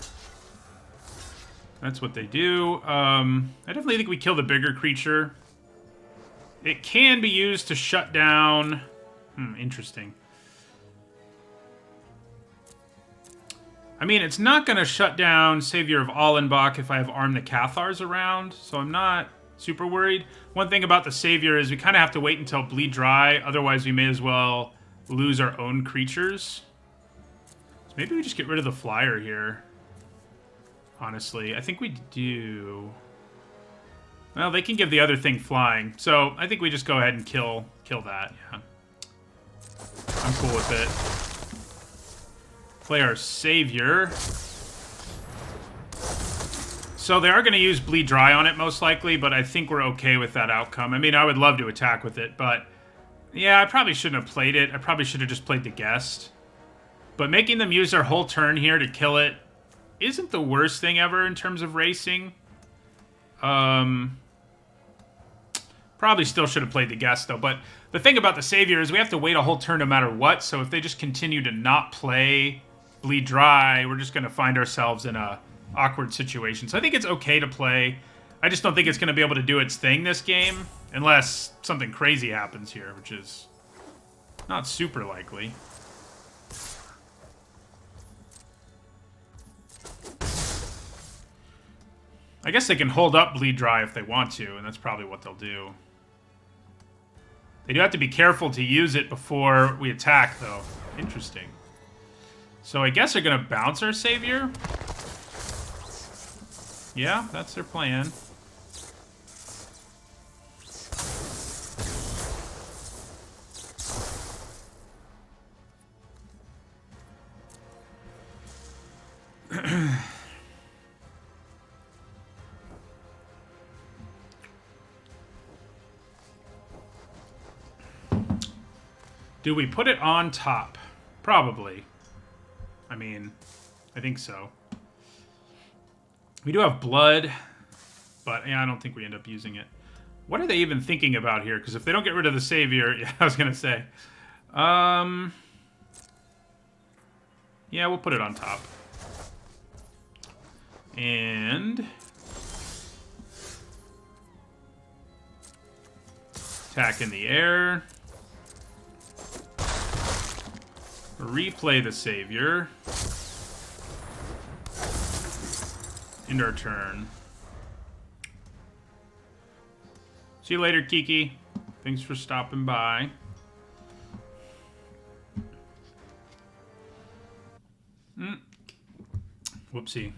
That's what they do. I definitely think we kill the bigger creature. It can be used to shut down... interesting. I mean, it's not going to shut down Savior of Allenbach if I have Arm the Cathars around, so I'm not super worried. One thing about the Savior is we kind of have to wait until Bleed Dry, otherwise we may as well lose our own creatures. So maybe we just get rid of the flyer here. Honestly, I think we do. Well, they can give the other thing flying, so I think we just go ahead and kill that. Yeah, I'm cool with it. Play our Savior. So they are going to use Bleed Dry on it most likely, but I think we're okay with that outcome. I mean, I would love to attack with it, but yeah, I probably shouldn't have played it. I probably should have just played the Guest. But making them use their whole turn here to kill it isn't the worst thing ever in terms of racing. Probably still should have played the Guest, though. But the thing about the Savior is we have to wait a whole turn no matter what. So if they just continue to not play Bleed Dry, we're just going to find ourselves in a awkward situation. So I think it's okay to play. I just don't think it's going to be able to do its thing this game. Unless something crazy happens here, which is not super likely. I guess they can hold up Bleed Dry if they want to, and that's probably what they'll do. They do have to be careful to use it before we attack, though. Interesting. So I guess they're going to bounce our Savior. Yeah, that's their plan. Do we put it on top? Probably. I mean, I think so. We do have blood, but yeah, I don't think we end up using it. What are they even thinking about here? Because if they don't get rid of the savior, yeah, I was gonna say. Yeah, we'll put it on top. And attack in the air. Replay the savior. End our turn. See you later, Kiki. Thanks for stopping by. Whoopsie.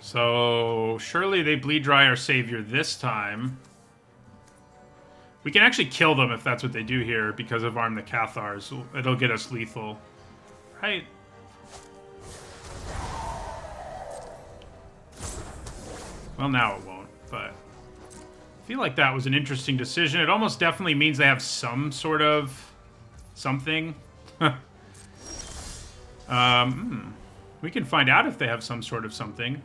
So, surely they bleed dry our savior this time. We can actually kill them if that's what they do here because of Arm the Cathars. It'll get us lethal. Right? Well, now it won't, but I feel like that was an interesting decision. It almost definitely means they have some sort of something. We can find out if they have some sort of something.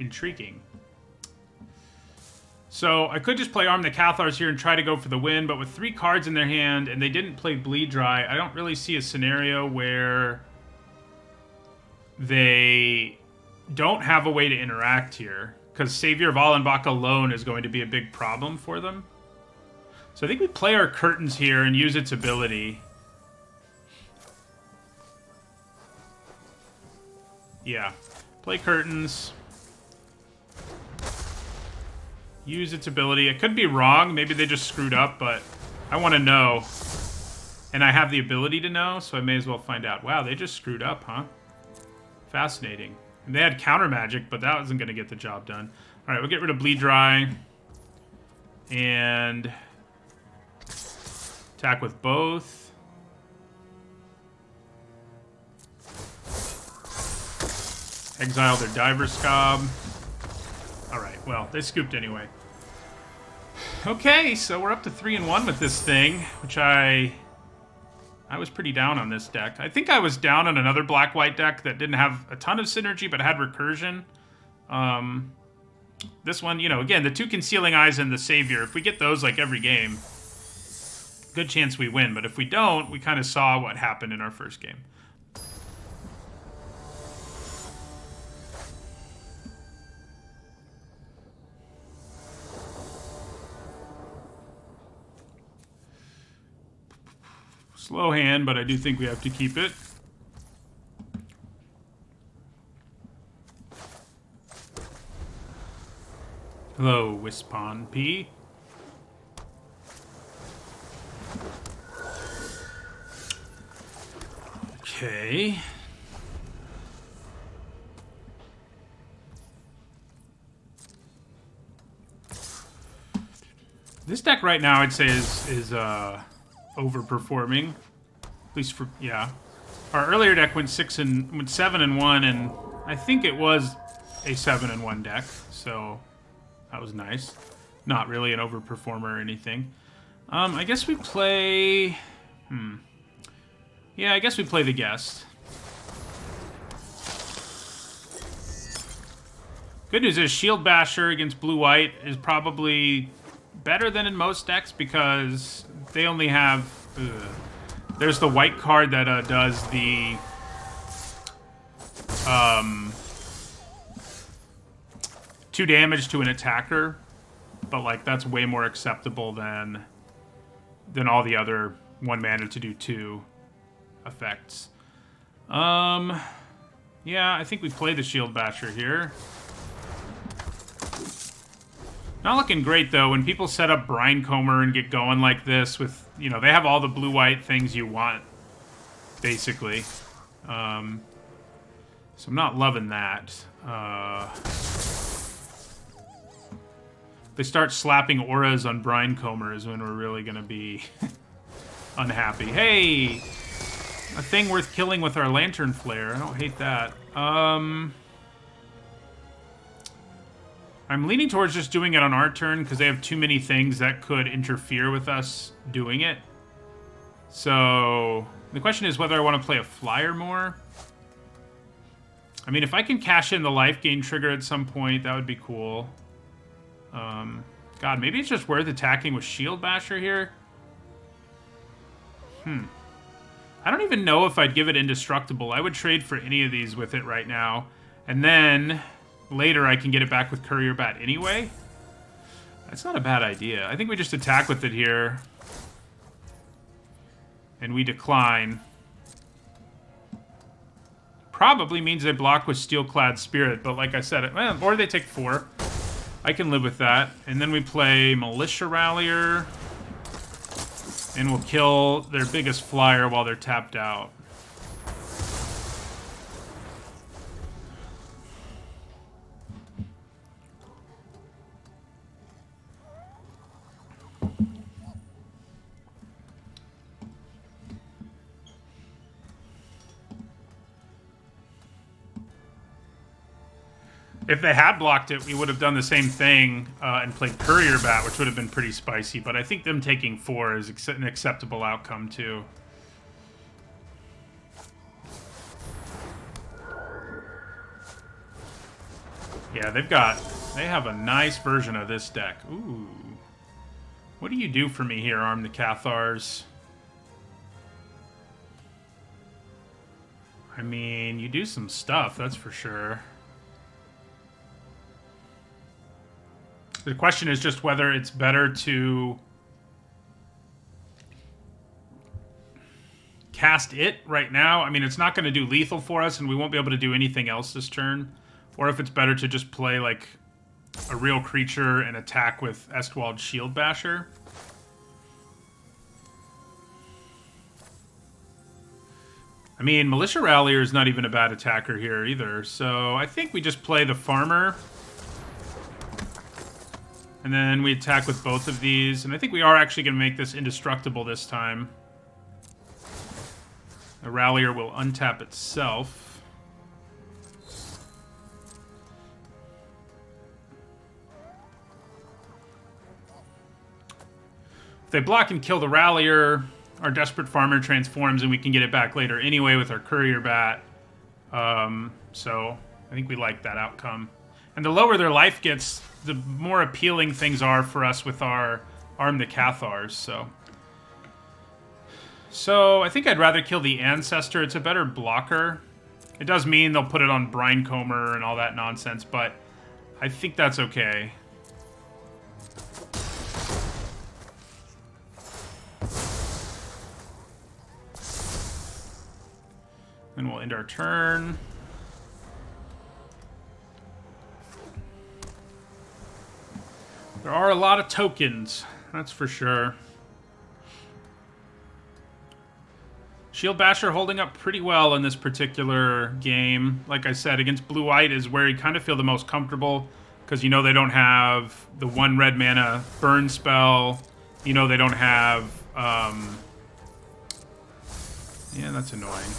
Intriguing. So I could just play Arm the Cathars here and try to go for the win, but with 3 cards in their hand and they didn't play Bleed Dry, I don't really see a scenario where they don't have a way to interact here, because Savior of Allenbach alone is going to be a big problem for them. So I think we play our Curtains here and use its ability. Yeah. Play Curtains. Use its ability. I could be wrong. Maybe they just screwed up, but I want to know. And I have the ability to know, so I may as well find out. Wow, they just screwed up, huh? Fascinating. And they had counter magic, but that wasn't going to get the job done. All right, we'll get rid of Bleed Dry. And attack with both. Exile their Diver Scob. Alright, well, they scooped anyway. Okay, so we're up to 3-1 with this thing, which I was pretty down on this deck. I think I was down on another black-white deck that didn't have a ton of synergy, but had recursion. This one, you know, again, the 2 Concealing Eyes and the Savior, if we get those like every game, good chance we win. But if we don't, we kind of saw what happened in our first game. Slow hand, but I do think we have to keep it. Hello, Wispon P. Okay. This deck right now, I'd say, is overperforming, at least for, yeah. Our earlier deck went 7-1, and I think it was a 7-1 deck, so that was nice. Not really an overperformer or anything. I guess we play. Yeah, I guess we play the Guest. Good news is Shield Basher against Blue-White is probably better than in most decks because they only have... there's the white card that does the... 2 damage to an attacker, but like that's way more acceptable than all the other 1 mana to do 2 effects. Yeah, I think we play the Shield Basher here. Not looking great, though. When people set up Brine-Comber and get going like this with, you know, they have all the blue-white things you want, basically. So I'm not loving that. If they start slapping auras on Brine-Comber is when we're really going to be unhappy. Hey! a thing worth killing with our Lantern Flare. I don't hate that. I'm leaning towards just doing it on our turn because they have too many things that could interfere with us doing it. So the question is whether I want to play a flyer more. I mean, if I can cash in the life gain trigger at some point, that would be cool. God, maybe it's just worth attacking with Shield Basher here. I don't even know if I'd give it Indestructible. I would trade for any of these with it right now. And then later I can get it back with Courier Bat anyway. That's not a bad idea. I think we just attack with it here. And we decline. Probably means they block with Steelclad Spirit, but like I said, well, or they take 4. I can live with that. And then we play Militia Rallier. And we'll kill their biggest flyer while they're tapped out. If they had blocked it, we would have done the same thing and played Courier Bat, which would have been pretty spicy. But I think them taking 4 is an acceptable outcome, too. Yeah, they have a nice version of this deck. Ooh. What do you do for me here, Arm the Cathars? I mean, you do some stuff, that's for sure. The question is just whether it's better to cast it right now. I mean, it's not going to do lethal for us, and we won't be able to do anything else this turn. Or if it's better to just play, like, a real creature and attack with Estwald Shield Basher. I mean, Militia Rallier is not even a bad attacker here either, so I think we just play the Farmer. And then we attack with both of these. And I think we are actually going to make this indestructible this time. The Rallier will untap itself. If they block and kill the Rallier, our Desperate Farmer transforms and we can get it back later anyway with our Courier Bat. So I think we like that outcome. And the lower their life gets, the more appealing things are for us with our Arm the Cathars, So I think I'd rather kill the Ancestor. It's a better blocker. It does mean they'll put it on Brinecomber and all that nonsense, but I think that's okay. Then we'll end our turn. There are a lot of tokens, that's for sure. Shield Basher holding up pretty well in this particular game. Like I said, against Blue-White is where you kind of feel the most comfortable, because you know they don't have the 1 red mana burn spell. You know they don't have... yeah, that's annoying.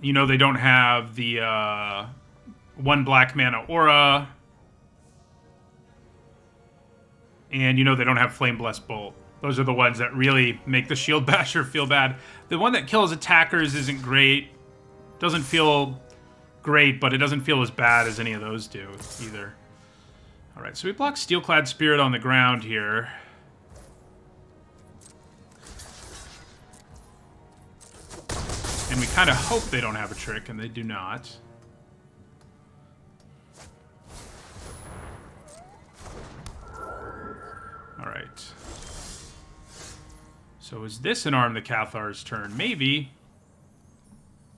You know they don't have the 1 black mana aura. And you know they don't have Flame Blessed Bolt. Those are the ones that really make the Shield Basher feel bad. The one that kills attackers isn't great. Doesn't feel great, but it doesn't feel as bad as any of those do either. Alright, so we block Steelclad Spirit on the ground here. And we kind of hope they don't have a trick, and they do not. Alright. So is this an Arm the Cathar's turn? Maybe.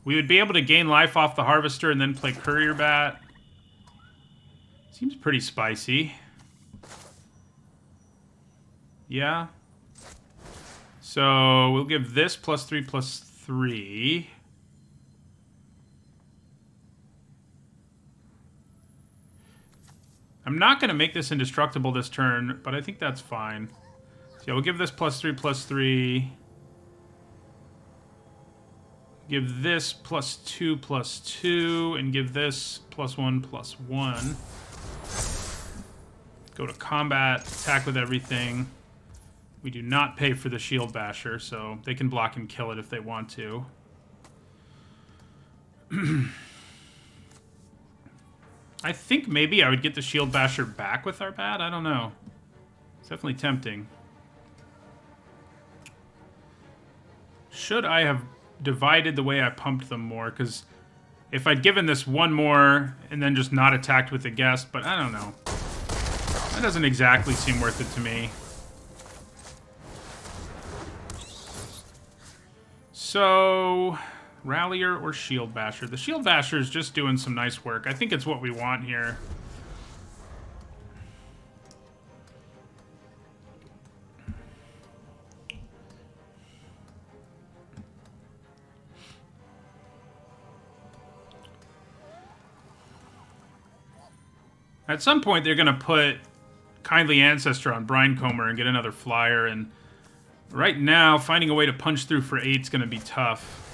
We would be able to gain life off the Harvester and then play Courier Bat. Seems pretty spicy. Yeah. So we'll give this +3/+3. I'm not going to make this indestructible this turn, but I think that's fine. So yeah, we'll give this +3/+3. Give this +2/+2, and give this +1/+1. Go to combat, attack with everything. We do not pay for the Shield Basher, so they can block and kill it if they want to. I think maybe I would get the Shield Basher back with our bat. I don't know. It's definitely tempting. Should I have divided the way I pumped them more? Because if I'd given this one more and then just not attacked with the guest, but I don't know. That doesn't exactly seem worth it to me. So, Rallier or Shield Basher? The Shield Basher is just doing some nice work. I think it's what we want here. At some point, they're going to put Kindly Ancestor on Brinecomer and get another flyer, and right now, finding a way to punch through for 8 is going to be tough.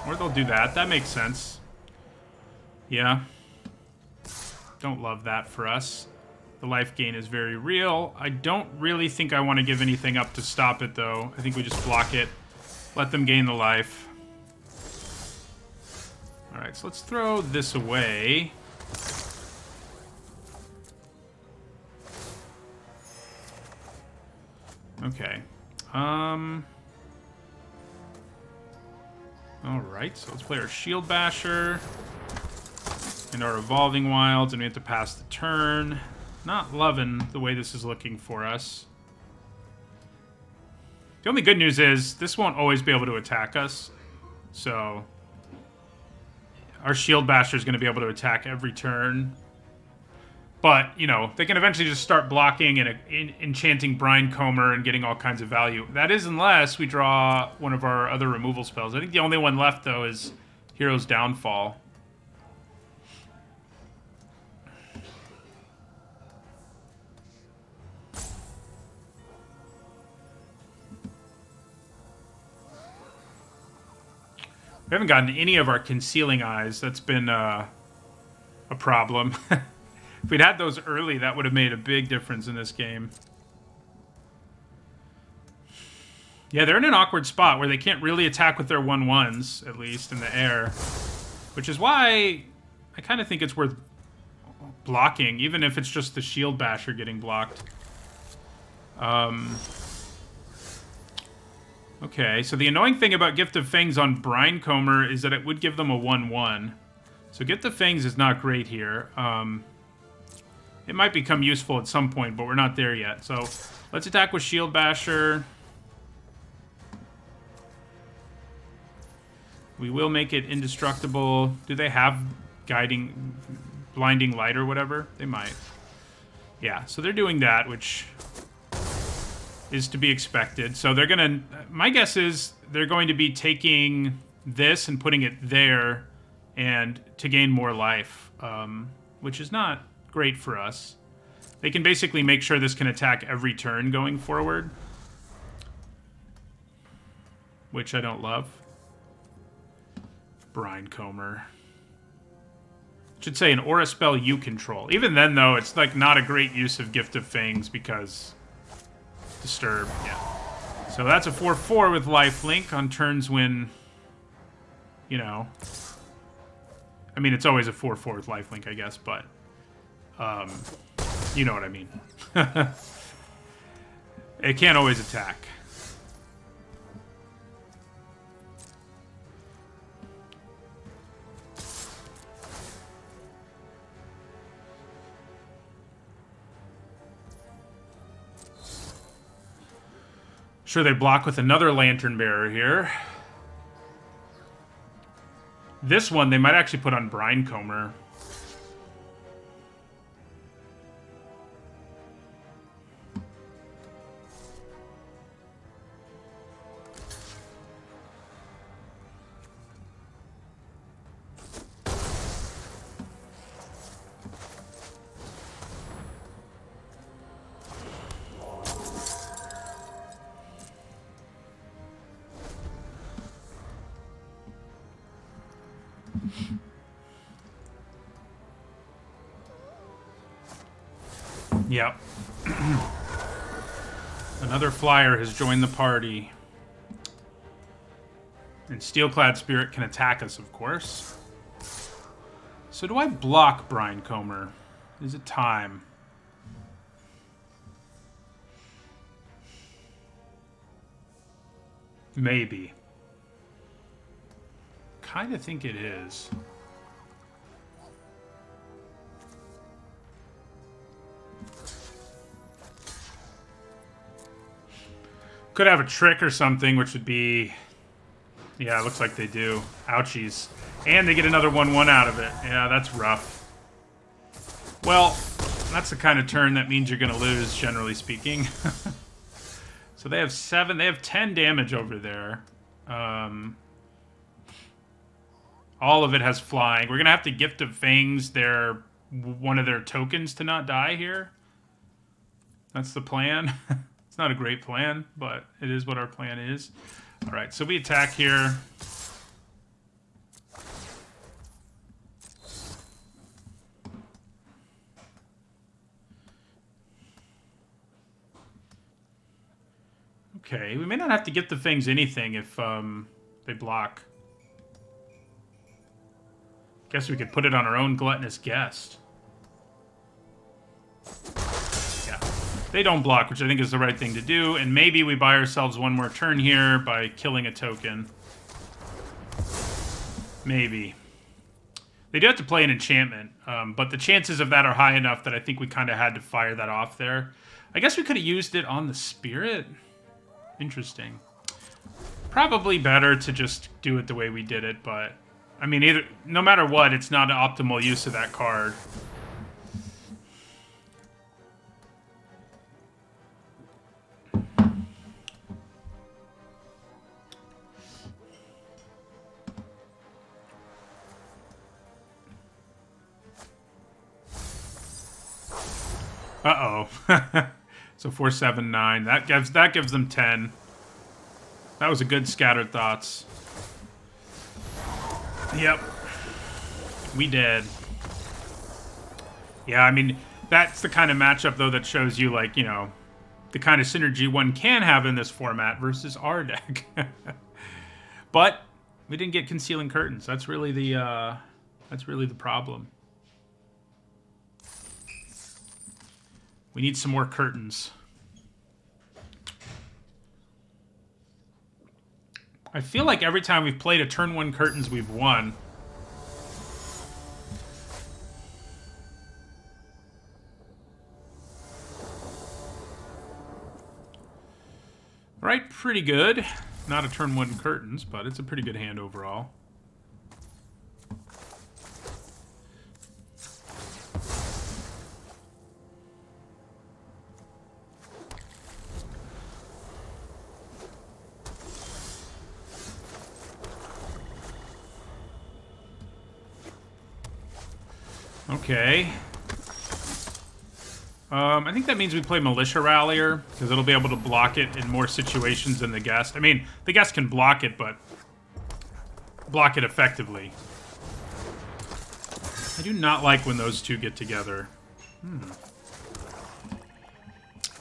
Or they'll do that. That makes sense. Yeah. Don't love that for us. The life gain is very real. I don't really think I want to give anything up to stop it, though. I think we just block it. Let them gain the life. Alright, so let's throw this away. Okay. Alright, so let's play our Shield Basher and our Evolving Wilds, and we have to pass the turn. Not loving the way this is looking for us. The only good news is this won't always be able to attack us. So our Shield Basher is going to be able to attack every turn. But, you know, they can eventually just start blocking and enchanting Brinecomer and getting all kinds of value. That is unless we draw one of our other removal spells. I think the only one left, though, is Hero's Downfall. We haven't gotten any of our Concealing Eyes. That's been a problem. If we'd had those early, that would have made a big difference in this game. Yeah, they're in an awkward spot where they can't really attack with their 1/1s, at least, in the air. Which is why I kind of think it's worth blocking, even if it's just the Shield Basher getting blocked. Okay, so the annoying thing about Gift of Fangs on Brinecomer is that it would give them a 1/1. So Gift of Fangs is not great here. It might become useful at some point, but we're not there yet. So let's attack with Shield Basher. We will make it indestructible. Do they have Blinding Light or whatever? They might. Yeah, so they're doing that, which is to be expected. So they're going to... My guess is they're going to be taking this and putting it there and to gain more life, which is not great for us. They can basically make sure this can attack every turn going forward, which I don't love. Brinecomer. Should say an aura spell you control. Even then, though, it's like not a great use of Gift of Fangs because Disturb. Yeah. So that's a 4/4 with lifelink on turns when, you know, I mean, it's always a 4/4 with lifelink, I guess, but you know what I mean. It can't always attack. Sure, they block with another Lantern Bearer here. This one they might actually put on Brinecomer. Yep. Another flyer has joined the party. And Steelclad Spirit can attack us, of course. So do I block Brine Comber? Is it time? Maybe. Kind of think it is. Could have a trick or something, which would be... Yeah, it looks like they do. Ouchies. And they get another 1/1 out of it. Yeah, that's rough. Well, that's the kind of turn that means you're going to lose, generally speaking. So they have 7. They have 10 damage over there. All of it has flying. We're going to have to Gift of Fangs one of their tokens to not die here. That's the plan. It's not a great plan, but it is what our plan is. All right, so we attack here. Okay, we may not have to Gift the Fangs anything if they block. Guess we could put it on our own Gluttonous Guest. Yeah, they don't block, which I think is the right thing to do. And maybe we buy ourselves one more turn here by killing a token. Maybe. They do have to play an enchantment, but the chances of that are high enough that I think we kind of had to fire that off there. I guess we could have used it on the Spirit. Interesting. Probably better to just do it the way we did it, but... I mean, no matter what, it's not an optimal use of that card. Uh-oh. So 4, 7, 9. That gives them 10. That was a good Scattered Thoughts. Yep. We did. Yeah, I mean, that's the kind of matchup, though, that shows you, like, you know, the kind of synergy one can have in this format versus our deck. But we didn't get Concealing Curtains. That's really the problem. We need some more curtains. I feel like every time we've played a turn 1 curtains, we've won. Right, pretty good. Not a turn 1 curtains, but it's a pretty good hand overall. Okay. I think that means we play Militia Rallier, because it'll be able to block it in more situations than the Guest. I mean, the Guest can block it, but block it effectively. I do not like when those two get together.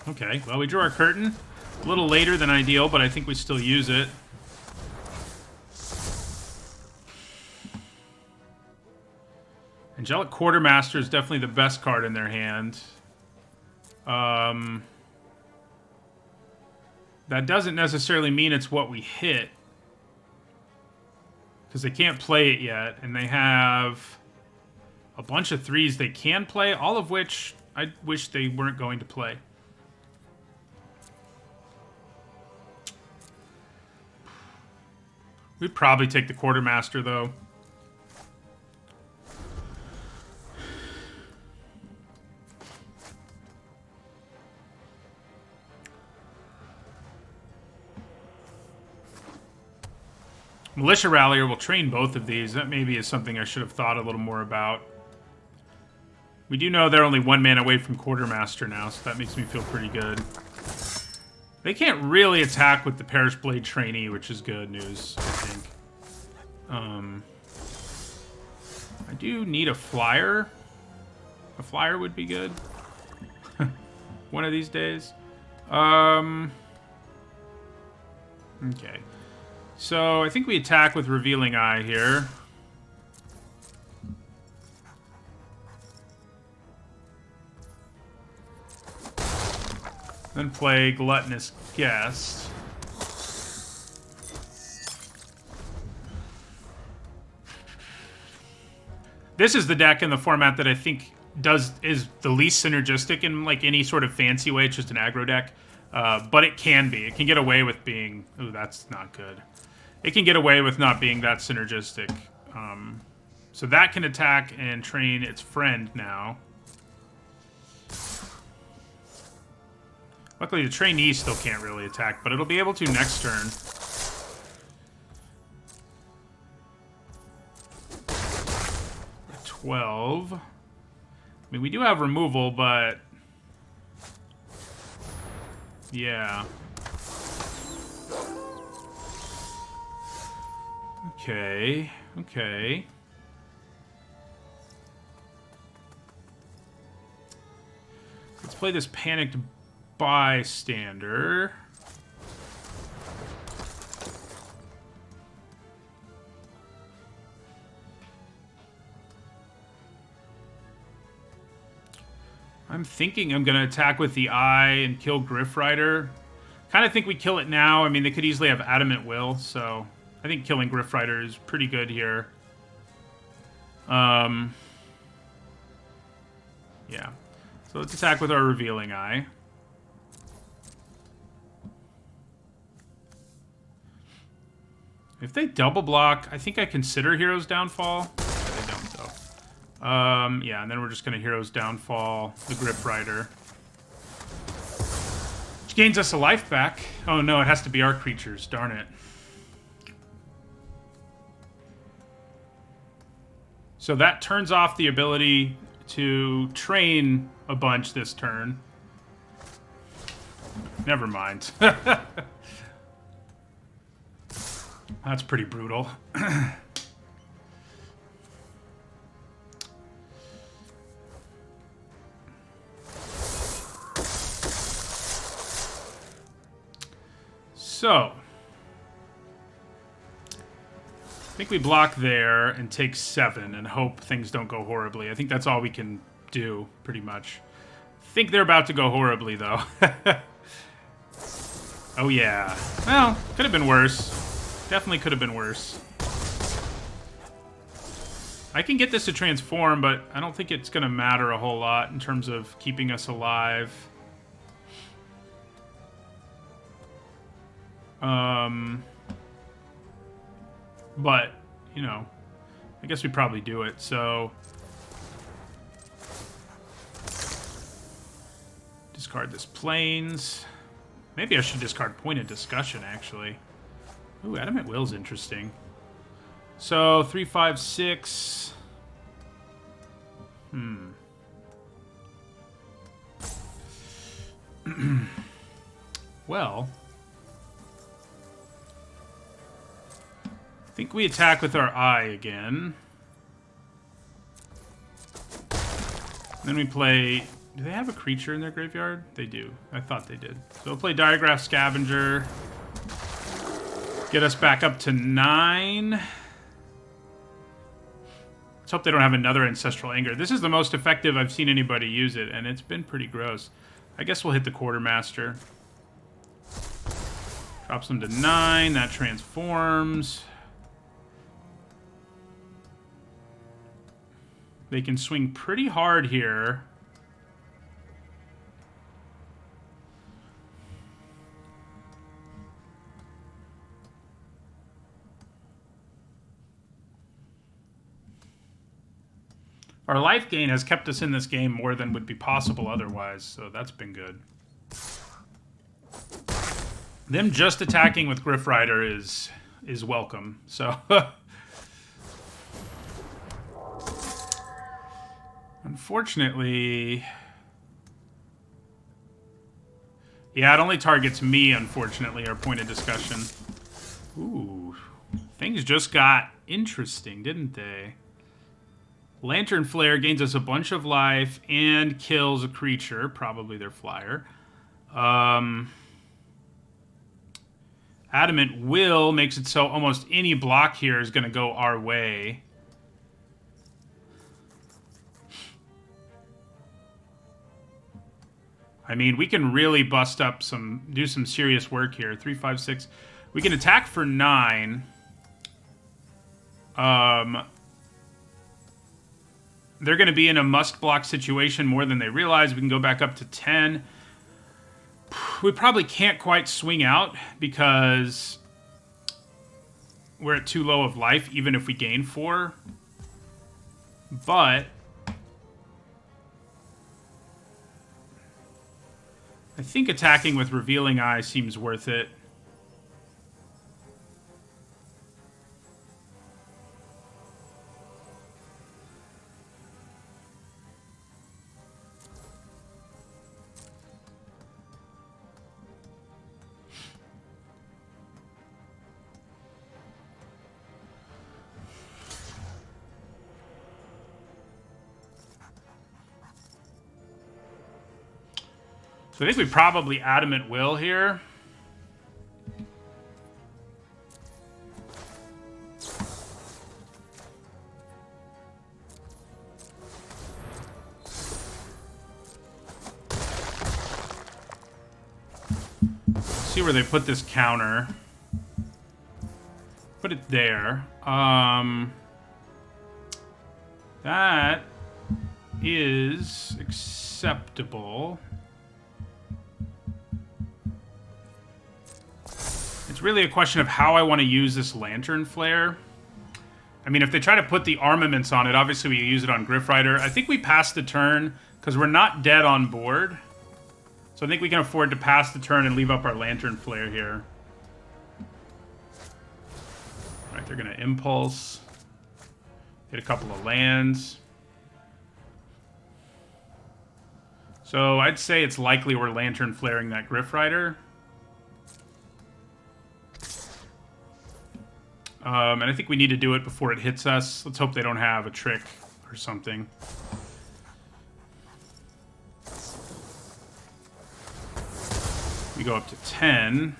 Okay, well, we drew our curtain. A little later than ideal, but I think we still use it. Angelic Quartermaster is definitely the best card in their hand. That doesn't necessarily mean it's what we hit, because they can't play it yet, and they have a bunch of 3s they can play, all of which I wish they weren't going to play. We'd probably take the Quartermaster, though. Militia Rallier will train both of these. That maybe is something I should have thought a little more about. We do know they're only 1 man away from Quartermaster now, so that makes me feel pretty good. They can't really attack with the Perish Blade Trainee, which is good news, I think. I do need a flyer. A flyer would be good. One of these days. Okay. So I think we attack with Revealing Eye here. Then play Gluttonous Guest. This is the deck in the format that I think is the least synergistic in like any sort of fancy way. It's just an aggro deck. But it can be. It can get away with being... Ooh, that's not good. It can get away with not being that synergistic. So that can attack and train its friend now. Luckily, the trainee still can't really attack, but it'll be able to next turn. $12. I mean, we do have removal, but... Yeah. Okay. Okay. Let's play this Panicked Bystander. I'm thinking I'm going to attack with the Eye and kill Griff Rider. Kind of think we kill it now. I mean, they could easily have Adamant Will, so I think killing Griff Rider is pretty good here. Yeah. So let's attack with our Revealing Eye. If they double block, I think I consider Hero's Downfall. They don't, though. Yeah, and then we're just going to Hero's Downfall the Griff Rider. Which gains us a life back. Oh no, it has to be our creatures. Darn it. So that turns off the ability to train a bunch this turn. Never mind. That's pretty brutal. So, I think we block there and take 7 and hope things don't go horribly. I think that's all we can do, pretty much. I think they're about to go horribly, though. Oh, yeah. Well, could have been worse. Definitely could have been worse. I can get this to transform, but I don't think it's going to matter a whole lot in terms of keeping us alive. But, you know, I guess we probably do it, so... Discard this Plains. Maybe I should discard Pointed Discussion, actually. Ooh, Adamant Will's interesting. So, 3, 5, 6... Well... I think we attack with our Eye again. Then we play... Do they have a creature in their graveyard? They do. I thought they did. So we'll play Diagraph Scavenger. Get us back up to 9. Let's hope they don't have another Ancestral Anger. This is the most effective I've seen anybody use it, and it's been pretty gross. I guess we'll hit the Quartermaster. Drops them to 9. That transforms. They can swing pretty hard here. Our life gain has kept us in this game more than would be possible otherwise, so that's been good. Them just attacking with Griff Rider is welcome, so... Unfortunately... Yeah, it only targets me, unfortunately, our Pointed Discussion. Ooh. Things just got interesting, didn't they? Lantern Flare gains us a bunch of life and kills a creature, probably their flyer. Adamant Will makes it so almost any block here is going to go our way. I mean, we can really bust up do some serious work here. 3, 5, 6. We can attack for 9. They're going to be in a must-block situation more than they realize. We can go back up to 10. We probably can't quite swing out because we're at too low of life, even if we gain 4. But I think attacking with Revealing Eye seems worth it. So I think we probably Adamant Will here. See where they put this counter. Put it there. That is acceptable. It's really a question of how I want to use this Lantern Flare. I mean, if they try to put the armaments on it, obviously we use it on Griff Rider. I think we pass the turn because we're not dead on board. So I think we can afford to pass the turn and leave up our Lantern Flare here. All right, they're going to Impulse. Hit a couple of lands. So I'd say it's likely we're Lantern Flaring that Griff Rider. And I think we need to do it before it hits us. Let's hope they don't have a trick or something. We go up to 10.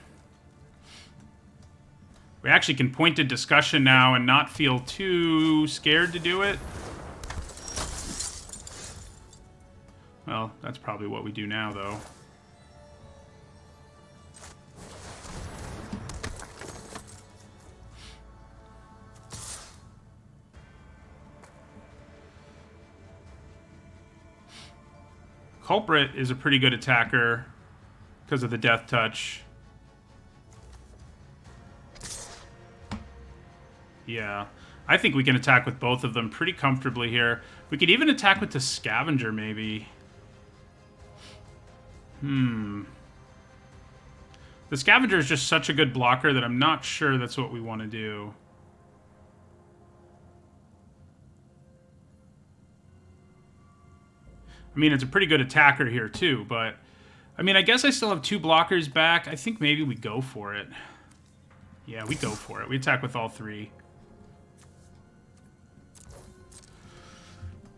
We actually can point to discussion now and not feel too scared to do it. Well, that's probably what we do now, though. Culprit is a pretty good attacker because of the Death Touch. Yeah. I think we can attack with both of them pretty comfortably here. We could even attack with the Scavenger, maybe. The Scavenger is just such a good blocker that I'm not sure that's what we want to do. I mean, it's a pretty good attacker here, too, but... I mean, I guess I still have 2 blockers back. I think maybe we go for it. Yeah, we go for it. We attack with all 3.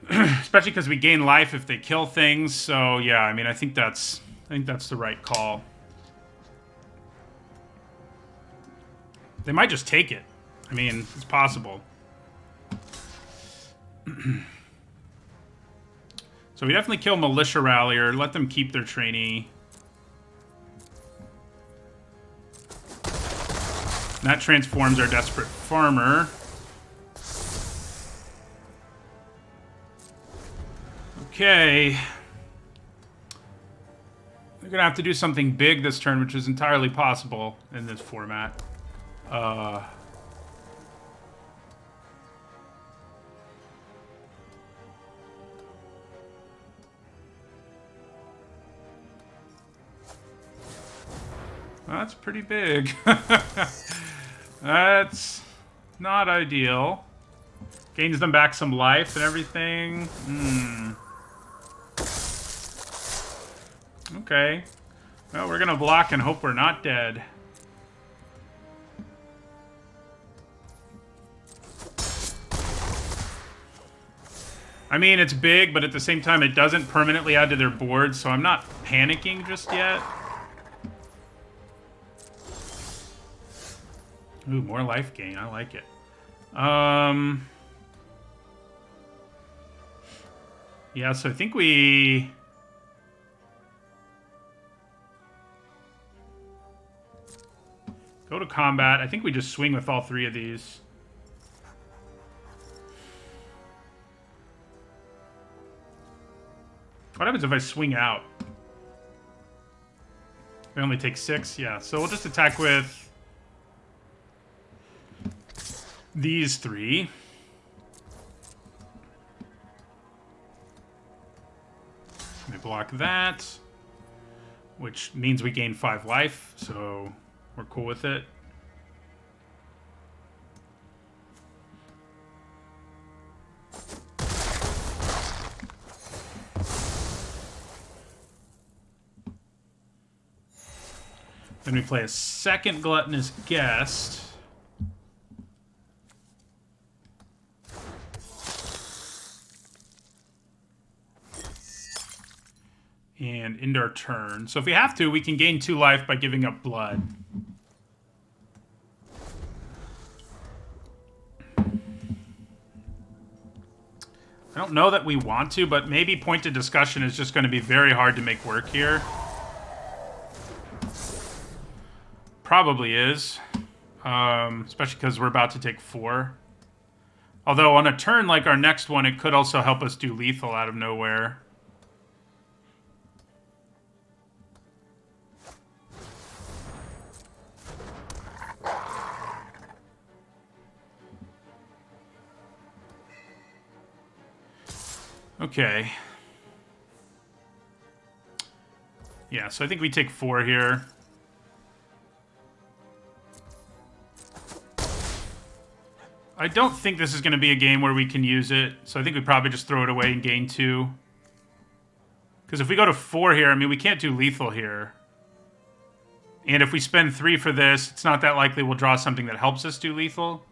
Especially because we gain life if they kill things, so yeah, I mean, I think that's the right call. They might just take it. I mean, it's possible. So we definitely kill Militia Rallier. Let them keep their trainee. And that transforms our Desperate Farmer. Okay. They're going to have to do something big this turn, which is entirely possible in this format. That's pretty big. That's not ideal. Gains them back some life and everything. Okay. Well, we're gonna block and hope we're not dead. I mean, it's big, but at the same time, it doesn't permanently add to their board, so I'm not panicking just yet. Ooh, more life gain. I like it. Yeah, so I think we... go to combat. I think we just swing with all three of these. What happens if I swing out? I only take 6? Yeah, so we'll just attack with these 3. Let me block that, which means we gain 5 life, so we're cool with it. Then we play a second Gluttonous Guest. And end our turn. So if we have to, we can gain 2 life by giving up blood. I don't know that we want to, but maybe Point of Discussion is just going to be very hard to make work here. Probably is. Especially because we're about to take 4. Although on a turn like our next one, it could also help us do lethal out of nowhere. Okay. Yeah, so I think we take 4 here. I don't think this is going to be a game where we can use it, so I think we probably just throw it away and gain 2. Because if we go to 4 here, I mean, we can't do lethal here. And if we spend 3 for this, it's not that likely we'll draw something that helps us do lethal.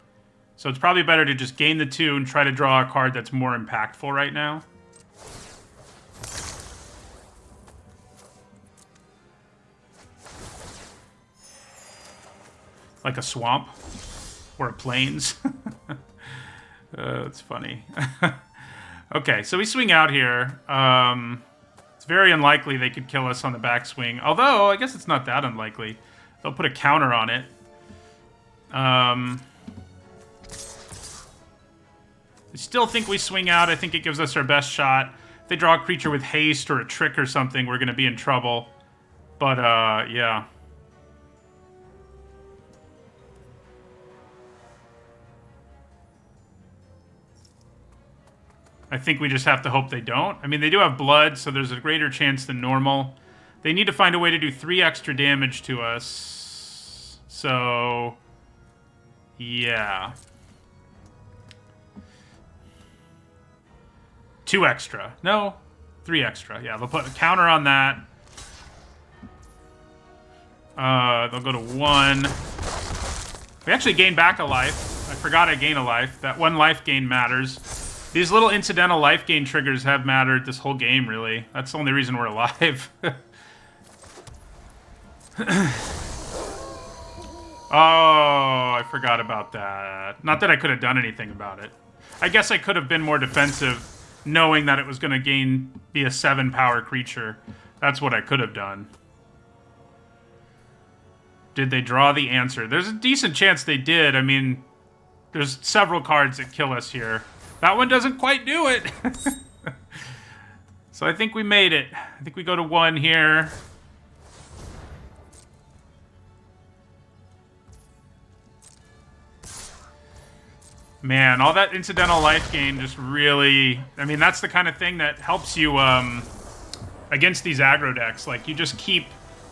So it's probably better to just gain the 2 and try to draw a card that's more impactful right now. Like a swamp. Or a plains. That's funny. Okay, so we swing out here. It's very unlikely they could kill us on the backswing. Although, I guess it's not that unlikely. They'll put a counter on it. I still think we swing out. I think it gives us our best shot. If they draw a creature with haste or a trick or something, we're going to be in trouble. But, yeah. I think we just have to hope they don't. I mean, they do have blood, so there's a greater chance than normal. They need to find a way to do 3 extra damage to us. So, yeah. 2 extra. No, 3 extra. Yeah, they'll put a counter on that. They'll go to 1. We actually gain back a life. I forgot I gain a life. That 1 life gain matters. These little incidental life gain triggers have mattered this whole game, really. That's the only reason we're alive. Oh, I forgot about that. Not that I could have done anything about it. I guess I could have been more defensive, knowing that it was going to be a 7-power creature. That's what I could have done. Did they draw the answer? There's a decent chance they did. I mean, there's several cards that kill us here. That one doesn't quite do it. So I think we made it. I think we go to 1 here. Man, all that incidental life gain just really... I mean, that's the kind of thing that helps you against these aggro decks. Like, you just keep,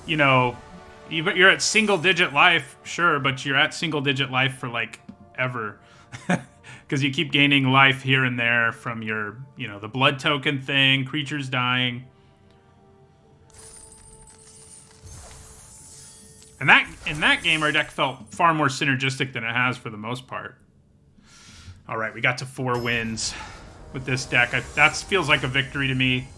you know... You're at single-digit life, sure, but you're at single-digit life for, like, ever. Because you keep gaining life here and there from your, you know, the blood token thing, creatures dying. And that in that game, our deck felt far more synergistic than it has for the most part. All right, we got to 4 wins. with this deck. That feels like a victory to me.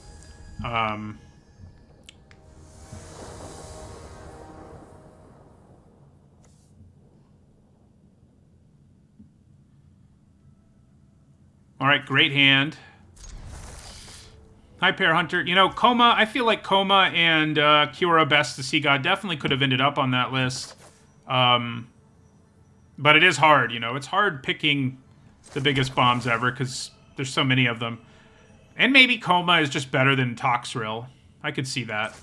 All right, great hand. Hi, Pair Hunter. You know, Coma, I feel like Coma and Kiora Best the Sea God definitely could have ended up on that list. But it is hard, you know. It's hard picking the biggest bombs ever because there's so many of them. And maybe Coma is just better than Toxrill. I could see that.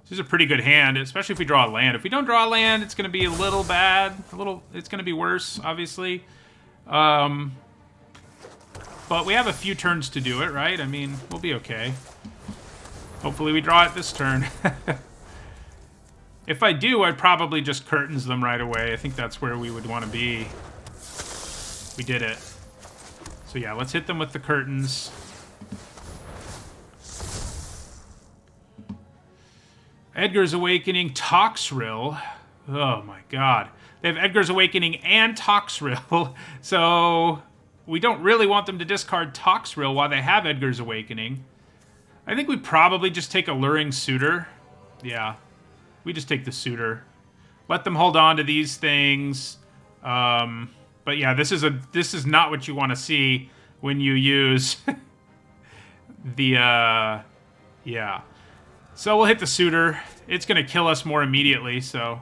This is a pretty good hand, especially if we draw a land. If we don't draw a land, it's going to be a little bad. It's going to be worse, obviously. But we have a few turns to do it, right? I mean, we'll be okay. Hopefully we draw it this turn. If I do, I'd probably just curtains them right away. I think that's where we would want to be. We did it. So yeah, let's hit them with the curtains. Edgar's Awakening, Toxrill. Oh my god. They have Edgar's Awakening and Toxrill. So we don't really want them to discard Toxrill while they have Edgar's Awakening. I think we probably just take Alluring Suitor. Yeah. We just take the Suitor. Let them hold on to these things. But yeah, this is not what you want to see when you use the yeah. So we'll hit the Suitor. It's going to kill us more immediately, so.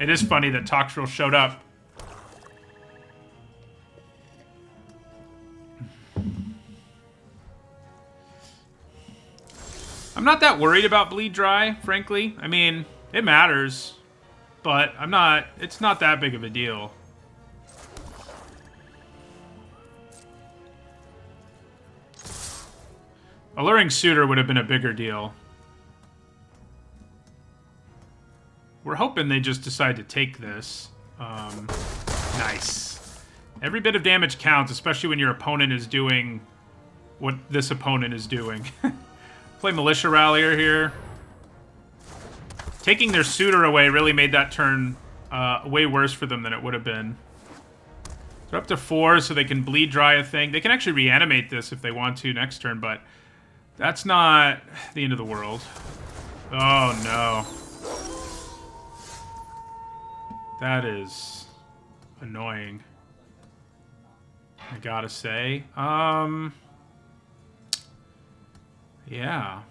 It is funny that Toxrill showed up. I'm not that worried about Bleed Dry, frankly. I mean, it matters, but it's not that big of a deal. Alluring Suitor would have been a bigger deal. We're hoping they just decide to take this. Nice. Every bit of damage counts, especially when your opponent is doing what this opponent is doing. Play Militia Rallier here. Taking their Suitor away really made that turn way worse for them than it would have been. They're up to 4, so they can Bleed Dry a thing. They can actually reanimate this if they want to next turn, but that's not the end of the world. Oh, no. That is annoying, I gotta say. Yeah.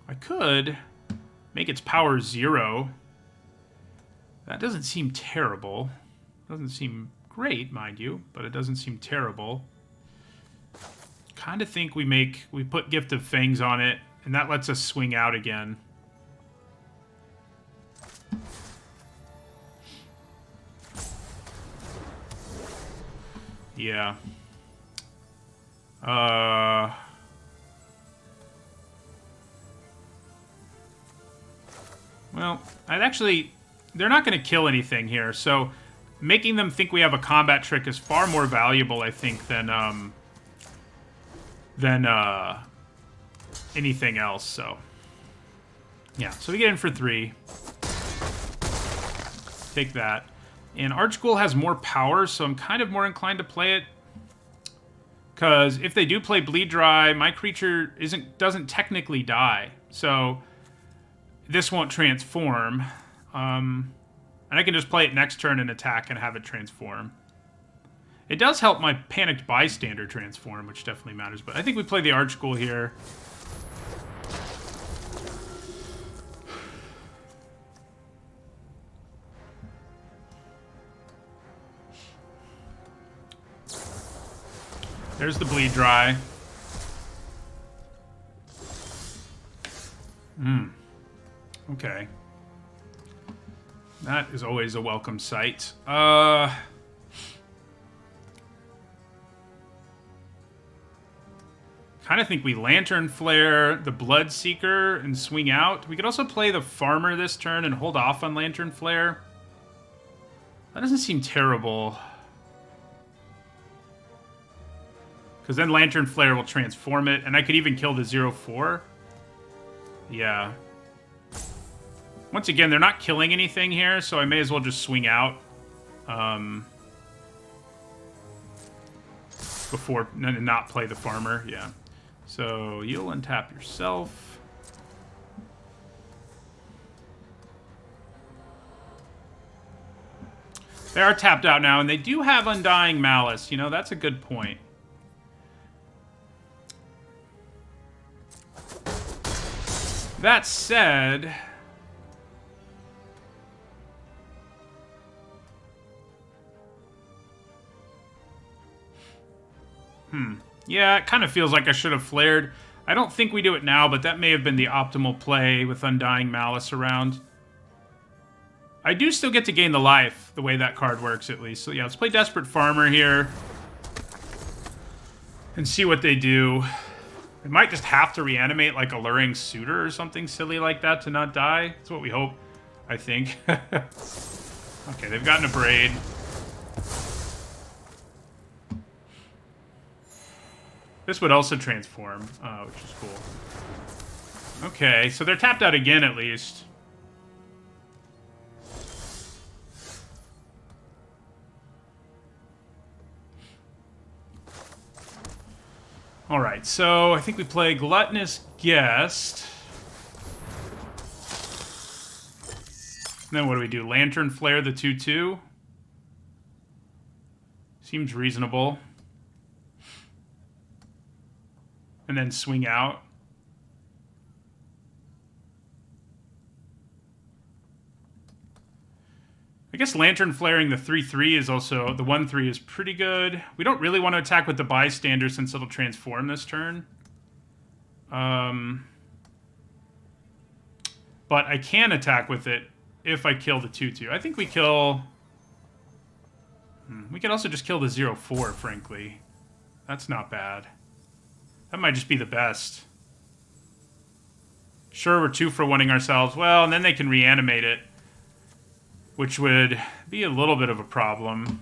I could make its power 0. That doesn't seem terrible. Doesn't seem great, mind you, but it doesn't seem terrible. Kind of think we put Gift of Fangs on it, and that lets us swing out again. Yeah. Well, they're not going to kill anything here, so making them think we have a combat trick is far more valuable, I think, than anything else, so. Yeah, so we get in for 3. Take that. And Archghoul has more power, so I'm kind of more inclined to play it. Because if they do play Bleed Dry, my creature doesn't technically die. So this won't transform. And I can just play it next turn and attack and have it transform. It does help my Panicked Bystander transform, which definitely matters. But I think we play the Archghoul here. There's the Bleed Dry. Okay. That is always a welcome sight. Kind of think we Lantern Flare the Bloodseeker and swing out. We could also play the Farmer this turn and hold off on Lantern Flare. That doesn't seem terrible. Because then Lantern Flare will transform it, and I could even kill the 0/4. Yeah. Once again, they're not killing anything here, so I may as well just swing out. Before not play the farmer, yeah. So you'll untap yourself. They are tapped out now, and they do have Undying Malice. You know, that's a good point. That said... Yeah, it kind of feels like I should have flared. I don't think we do it now, but that may have been the optimal play with Undying Malice around. I do still get to gain the life, the way that card works, at least. So yeah, let's play Desperate Farmer here. And see what they do. They might just have to reanimate, like, Alluring Suitor or something silly like that to not die. That's what we hope, I think. Okay, they've gotten a Braid. This would also transform, which is cool. Okay, so they're tapped out again, at least. Alright, so I think we play Gluttonous Guest. And then what do we do? Lantern Flare the 2/2? Seems reasonable. And then swing out. I guess Lantern Flaring the 3/3 is also... The 1/3 is pretty good. We don't really want to attack with the Bystander since it'll transform this turn. But I can attack with it if I kill the 2/2. I think we kill... We could also just kill the 0/4, frankly. That's not bad. That might just be the best. Sure, we're 2 for 1-ing ourselves. Well, and then they can reanimate it, which would be a little bit of a problem.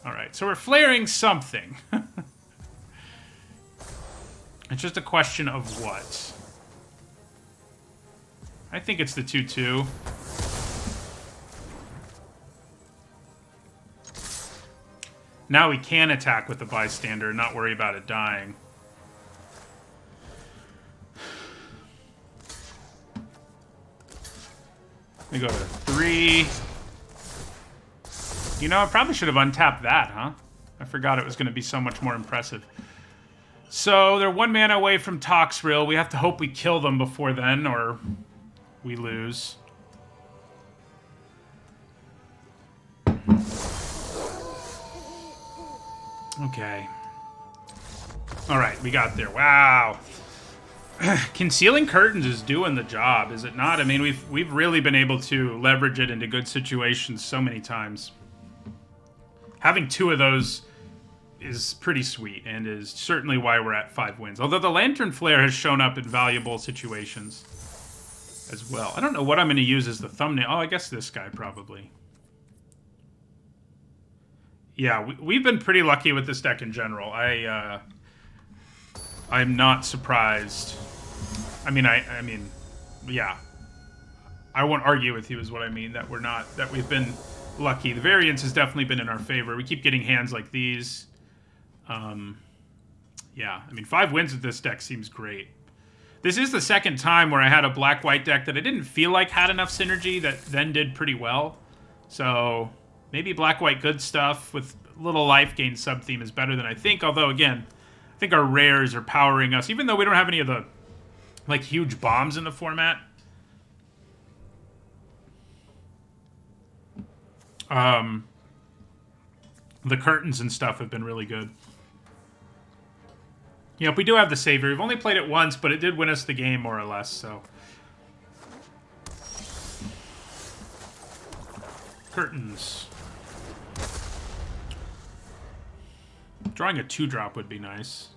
All right, so we're flaring something. It's just a question of what. I think it's the 2/2. Now we can attack with the Bystander and not worry about it dying. We go to 3. You know, I probably should have untapped that, huh? I forgot it was going to be so much more impressive. So, they're 1 mana away from Toxrill. We have to hope we kill them before then, or we lose. Okay. Alright, we got there. Wow. Concealing Curtains is doing the job, is it not? I mean, we've really been able to leverage it into good situations so many times. Having 2 of those is pretty sweet, and is certainly why we're at 5 wins. Although the Lantern Flare has shown up in valuable situations as well. I don't know what I'm going to use as the thumbnail. Oh, I guess this guy, probably. Yeah, we've been pretty lucky with this deck in general. I'm not surprised. I mean, yeah. I won't argue with you is what I mean, that we've been lucky. The variance has definitely been in our favor. We keep getting hands like these. Yeah, I mean, 5 wins with this deck seems great. This is the second time where I had a black-white deck that I didn't feel like had enough synergy that then did pretty well. So maybe black-white good stuff with little life gain sub-theme is better than I think. Although, again, I think our rares are powering us, even though we don't have any of the, like, huge bombs in the format. The curtains and stuff have been really good. Yep, we do have the Savior. We've only played it once, but it did win us the game, more or less, so. Curtains. Drawing a 2-drop would be nice.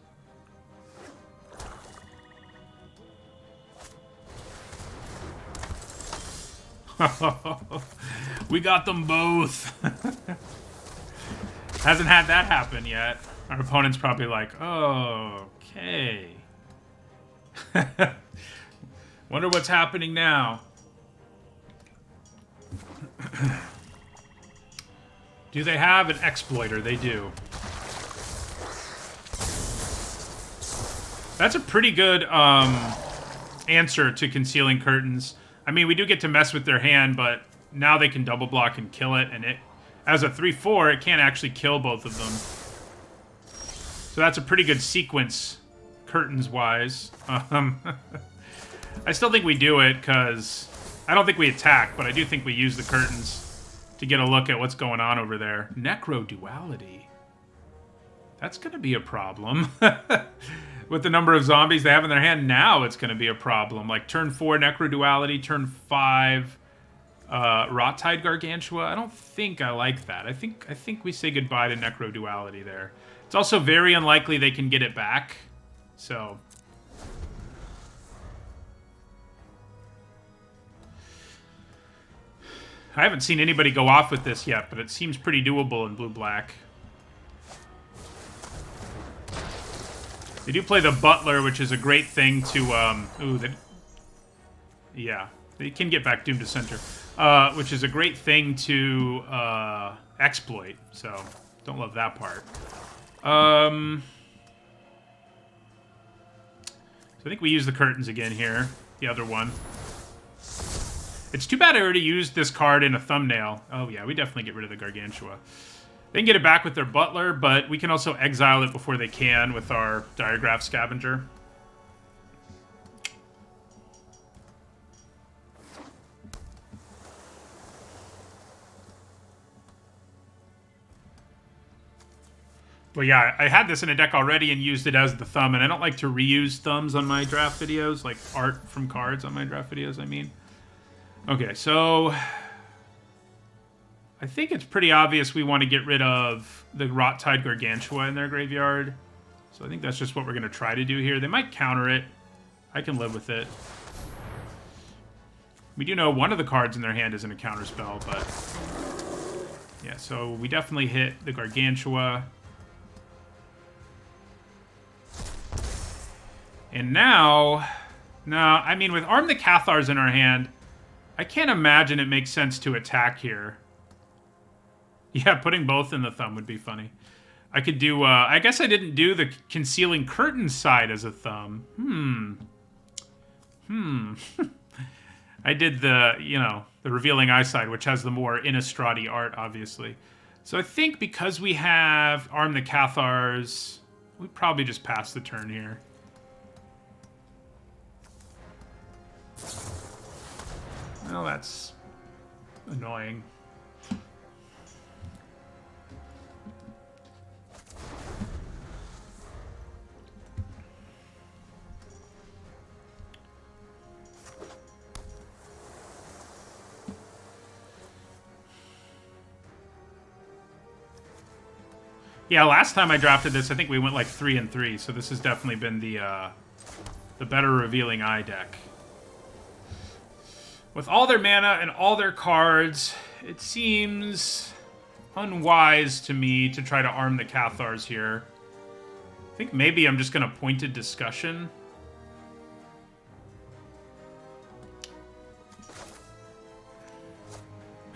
We got them both. Hasn't had that happen yet. Our opponent's probably like, oh, okay. Wonder what's happening now. Do they have an exploiter? They do. That's a pretty good answer to concealing curtains. I mean, we do get to mess with their hand, but now they can double block and kill it, and it, as a 3/4, it can't actually kill both of them. So that's a pretty good sequence, curtains-wise. I still think we do it, because I don't think we attack, but I do think we use the curtains to get a look at what's going on over there. Necro-duality. That's going to be a problem. With the number of zombies they have in their hand now, it's going to be a problem. Like, turn 4, Necro-duality, turn 5... Rot-Tide Gargantua. I don't think I like that. I think we say goodbye to Necro-duality there. It's also very unlikely they can get it back. So I haven't seen anybody go off with this yet, but it seems pretty doable in blue-black. They do play the Butler, which is a great thing to yeah, they can get back Doom to center. Which is a great thing to exploit, so don't love that part. So I think we use the curtains again here, the other one. It's too bad I already used this card in a thumbnail. Oh yeah, we definitely get rid of the Gargantua. They can get it back with their Butler, but we can also exile it before they can with our Diagraph Scavenger. Well, yeah, I had this in a deck already and used it as the thumb, and I don't like to reuse thumbs on my draft videos, like art from cards on my draft videos, I mean. Okay, so I think it's pretty obvious we want to get rid of the Rot-Tide Gargantua in their graveyard. So I think that's just what we're going to try to do here. They might counter it. I can live with it. We do know one of the cards in their hand isn't a counterspell, but... yeah, so we definitely hit the Gargantua. And now, no, I mean, with Arm the Cathars in our hand, I can't imagine it makes sense to attack here. Yeah, putting both in the thumb would be funny. I could do, I guess I didn't do the Concealing Curtains side as a thumb. I did the, you know, the Revealing Eye side, which has the more Innistrad-y art, obviously. So I think because we have Arm the Cathars, we probably just pass the turn here. Well, that's annoying. Yeah, last time I drafted this, I think we went like 3-3, so this has definitely been the better Revealing Eye deck. With all their mana and all their cards, it seems unwise to me to try to Arm the Cathars here. I think maybe I'm just going to Pointed Discussion.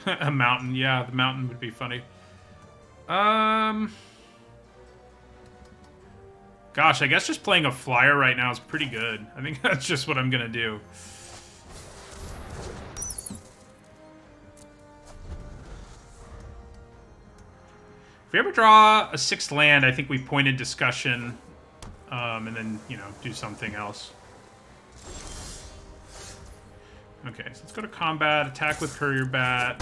A mountain, yeah, the mountain would be funny. Gosh, I guess just playing a flyer right now is pretty good. I think that's just what I'm going to do. If we ever draw a 6th land, I think we Pointed Discussion, and then, you know, do something else. Okay, so let's go to combat, attack with Courier Bat.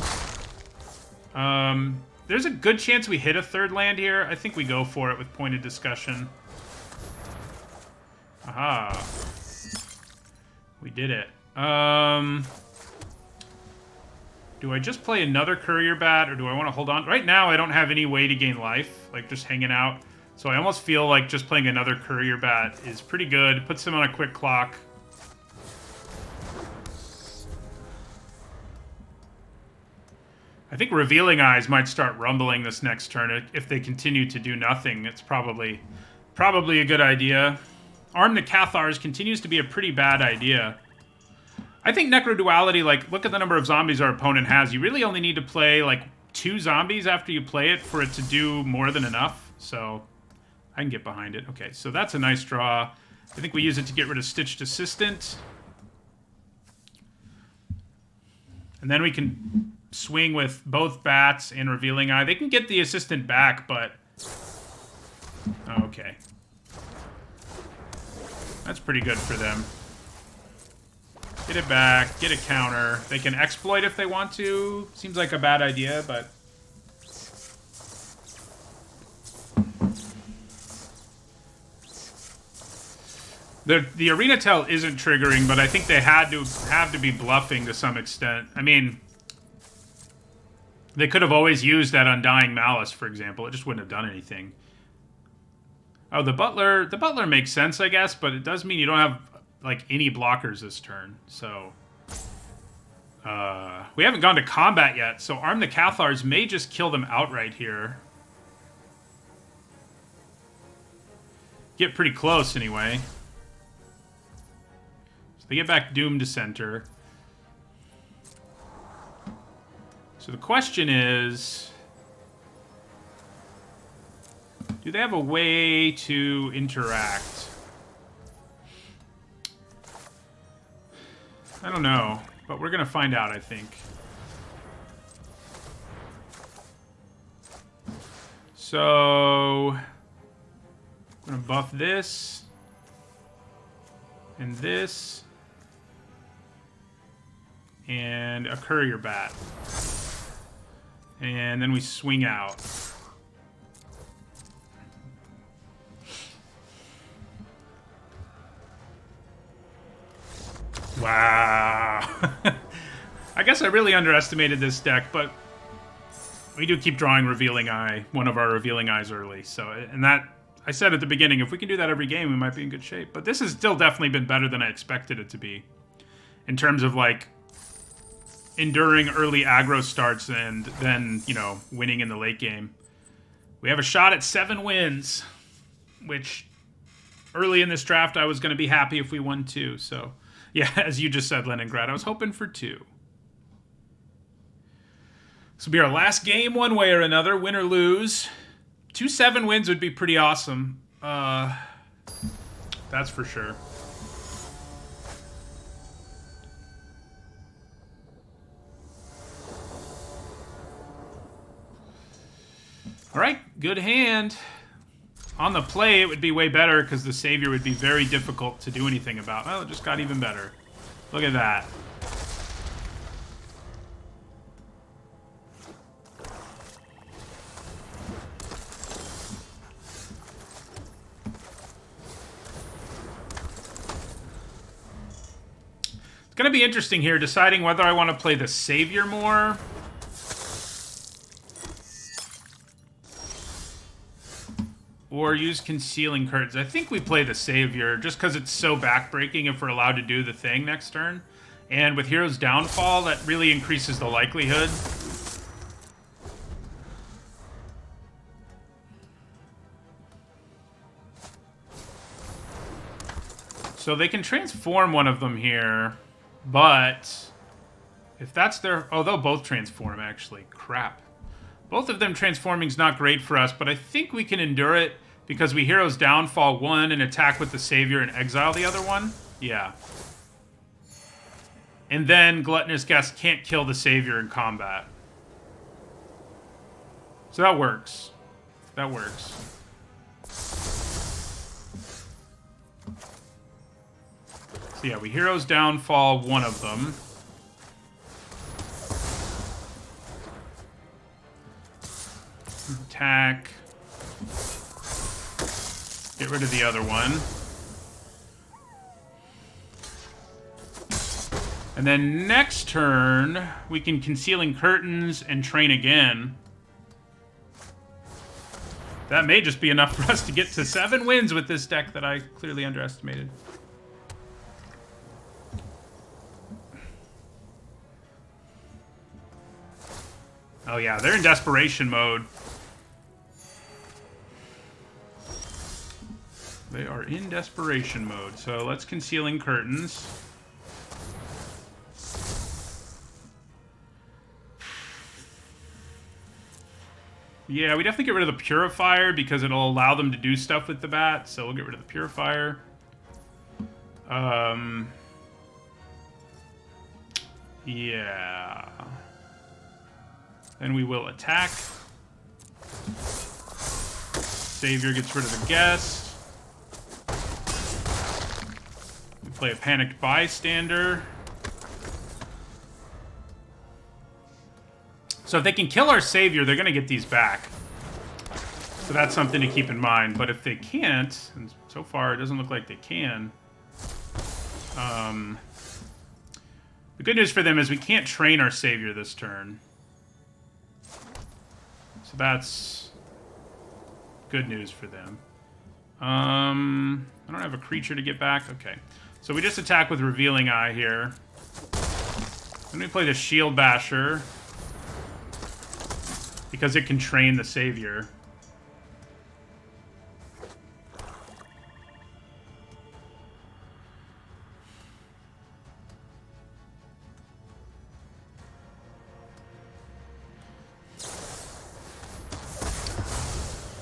There's a good chance we hit a 3rd land here. I think we go for it with Pointed Discussion. Aha. We did it. Do I just play another Courier Bat, or do I want to hold on? Right now, I don't have any way to gain life, like just hanging out. So I almost feel like just playing another Courier Bat is pretty good. Puts him on a quick clock. I think Revealing Eyes might start rumbling this next turn. If they continue to do nothing, it's probably a good idea. Arm the Cathars continues to be a pretty bad idea. I think Necroduality, like, look at the number of zombies our opponent has. You really only need to play, like, 2 zombies after you play it for it to do more than enough. So I can get behind it. Okay, so that's a nice draw. I think we use it to get rid of Stitched Assistant. And then we can swing with both Bats and Revealing Eye. They can get the Assistant back, but... Okay. That's pretty good for them. Get it back, get a counter. They can exploit if they want to. Seems like a bad idea, but... The Arena Tell isn't triggering, but I think they have to be bluffing to some extent. I mean, they could have always used that Undying Malice, for example. It just wouldn't have done anything. Oh, the Butler makes sense, I guess, but it does mean you don't have, like, any blockers this turn. So, we haven't gone to combat yet, so Arm the Cathars may just kill them outright here. Get pretty close, anyway. So they get back Doom to center. So the question is... do they have a way to interact? I don't know, but we're going to find out, I think. So, I'm going to buff this, and this, and a Courier Bat. And then we swing out. Wow. I guess I really underestimated this deck, but we do keep drawing Revealing Eye, one of our Revealing Eyes early. So, and that, I said at the beginning, if we can do that every game, we might be in good shape. But this has still definitely been better than I expected it to be. In terms of, like, enduring early aggro starts and then, you know, winning in the late game. We have a shot at 7 wins, which early in this draft I was going to be happy if we won 2, so... yeah, as you just said, Leningrad, I was hoping for 2. This will be our last game one way or another, win or lose. 2 7 wins would be pretty awesome. That's for sure. All right, good hand. On the play, it would be way better because the Savior would be very difficult to do anything about. Well, it just got even better. Look at that. It's going to be interesting here, deciding whether I want to play the Savior more. Or use Concealing Curtains. I think we play the Savior, just because it's so backbreaking if we're allowed to do the thing next turn. And with Hero's Downfall, that really increases the likelihood. So they can transform one of them here, but if that's their... oh, they'll both transform, actually. Crap. Both of them transforming is not great for us, but I think we can endure it because we Hero's Downfall one and attack with the Savior and exile the other one. Yeah. And then Gluttonous Guest can't kill the Savior in combat. So that works. That works. So yeah, we Hero's Downfall one of them. Attack. Get rid of the other one. And then next turn, we can Concealing Curtains and train again. That may just be enough for us to get to 7 wins with this deck that I clearly underestimated. Oh yeah, they're in desperation mode. They are in desperation mode, so let's Concealing Curtains. Yeah, we definitely get rid of the Purifier because it'll allow them to do stuff with the bat, so we'll get rid of the Purifier. Yeah. Then we will attack. Savior gets rid of the guest. We play a Panicked Bystander. So if they can kill our Savior, they're going to get these back. So that's something to keep in mind. But if they can't, and so far it doesn't look like they can, the good news for them is we can't train our Savior this turn. So that's good news for them. I don't have a creature to get back. Okay. So we just attack with Revealing Eye here. Then we play the Shield Basher, because it can train the Savior.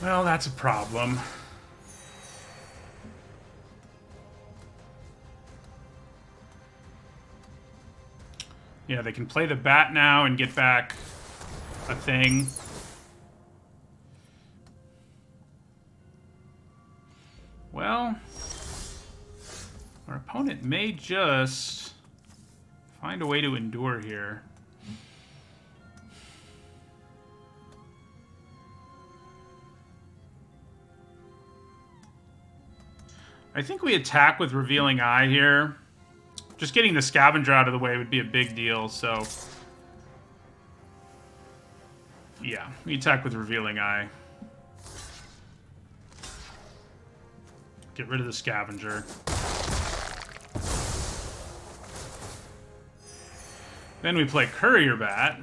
Well, that's a problem. Yeah, they can play the bat now and get back a thing. Well, our opponent may just find a way to endure here. I think we attack with Revealing Eye here. Just getting the Scavenger out of the way would be a big deal, so... yeah, we attack with Revealing Eye. Get rid of the Scavenger. Then we play Courier Bat.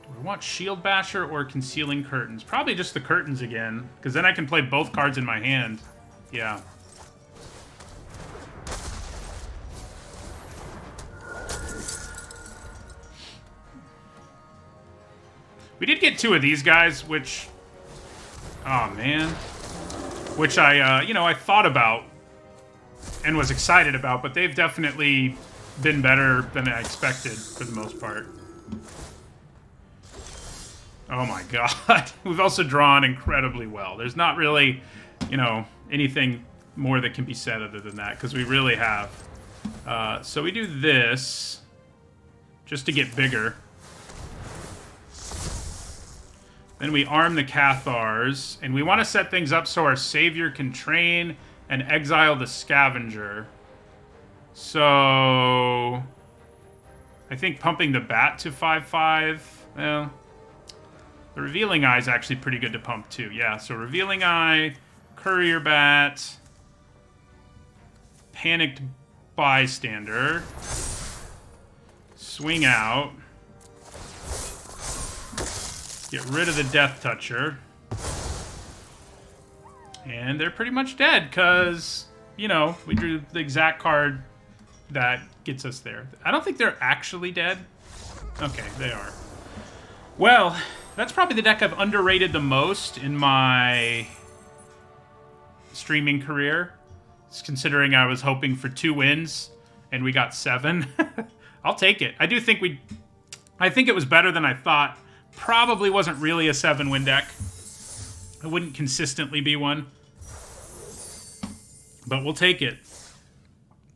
Do I want Shield Basher or Concealing Curtains? Probably just the Curtains again, because then I can play both cards in my hand. Yeah. We did get 2 of these guys, which... oh, man. Which I, you know, I thought about and was excited about, but they've definitely been better than I expected for the most part. Oh my god. We've also drawn incredibly well. There's not really, you know, anything more that can be said other than that, because we really have. So we do this just to get bigger. Then we arm the Cathars, and we want to set things up so our Savior can train and exile the Scavenger. So I think pumping the bat to 5/5, well, the Revealing Eye is actually pretty good to pump too. Yeah, so Revealing Eye, Courier Bat, Panicked Bystander, swing out, get rid of the Death Toucher, and they're pretty much dead because, you know, we drew the exact card that gets us there. I don't think they're actually dead. Okay, they are. Well, that's probably the deck I've underrated the most in my streaming career, considering I was hoping for 2 wins and we got 7. I'll take it. I think it was better than I thought. Probably wasn't really a 7-win deck. It wouldn't consistently be one. But we'll take it.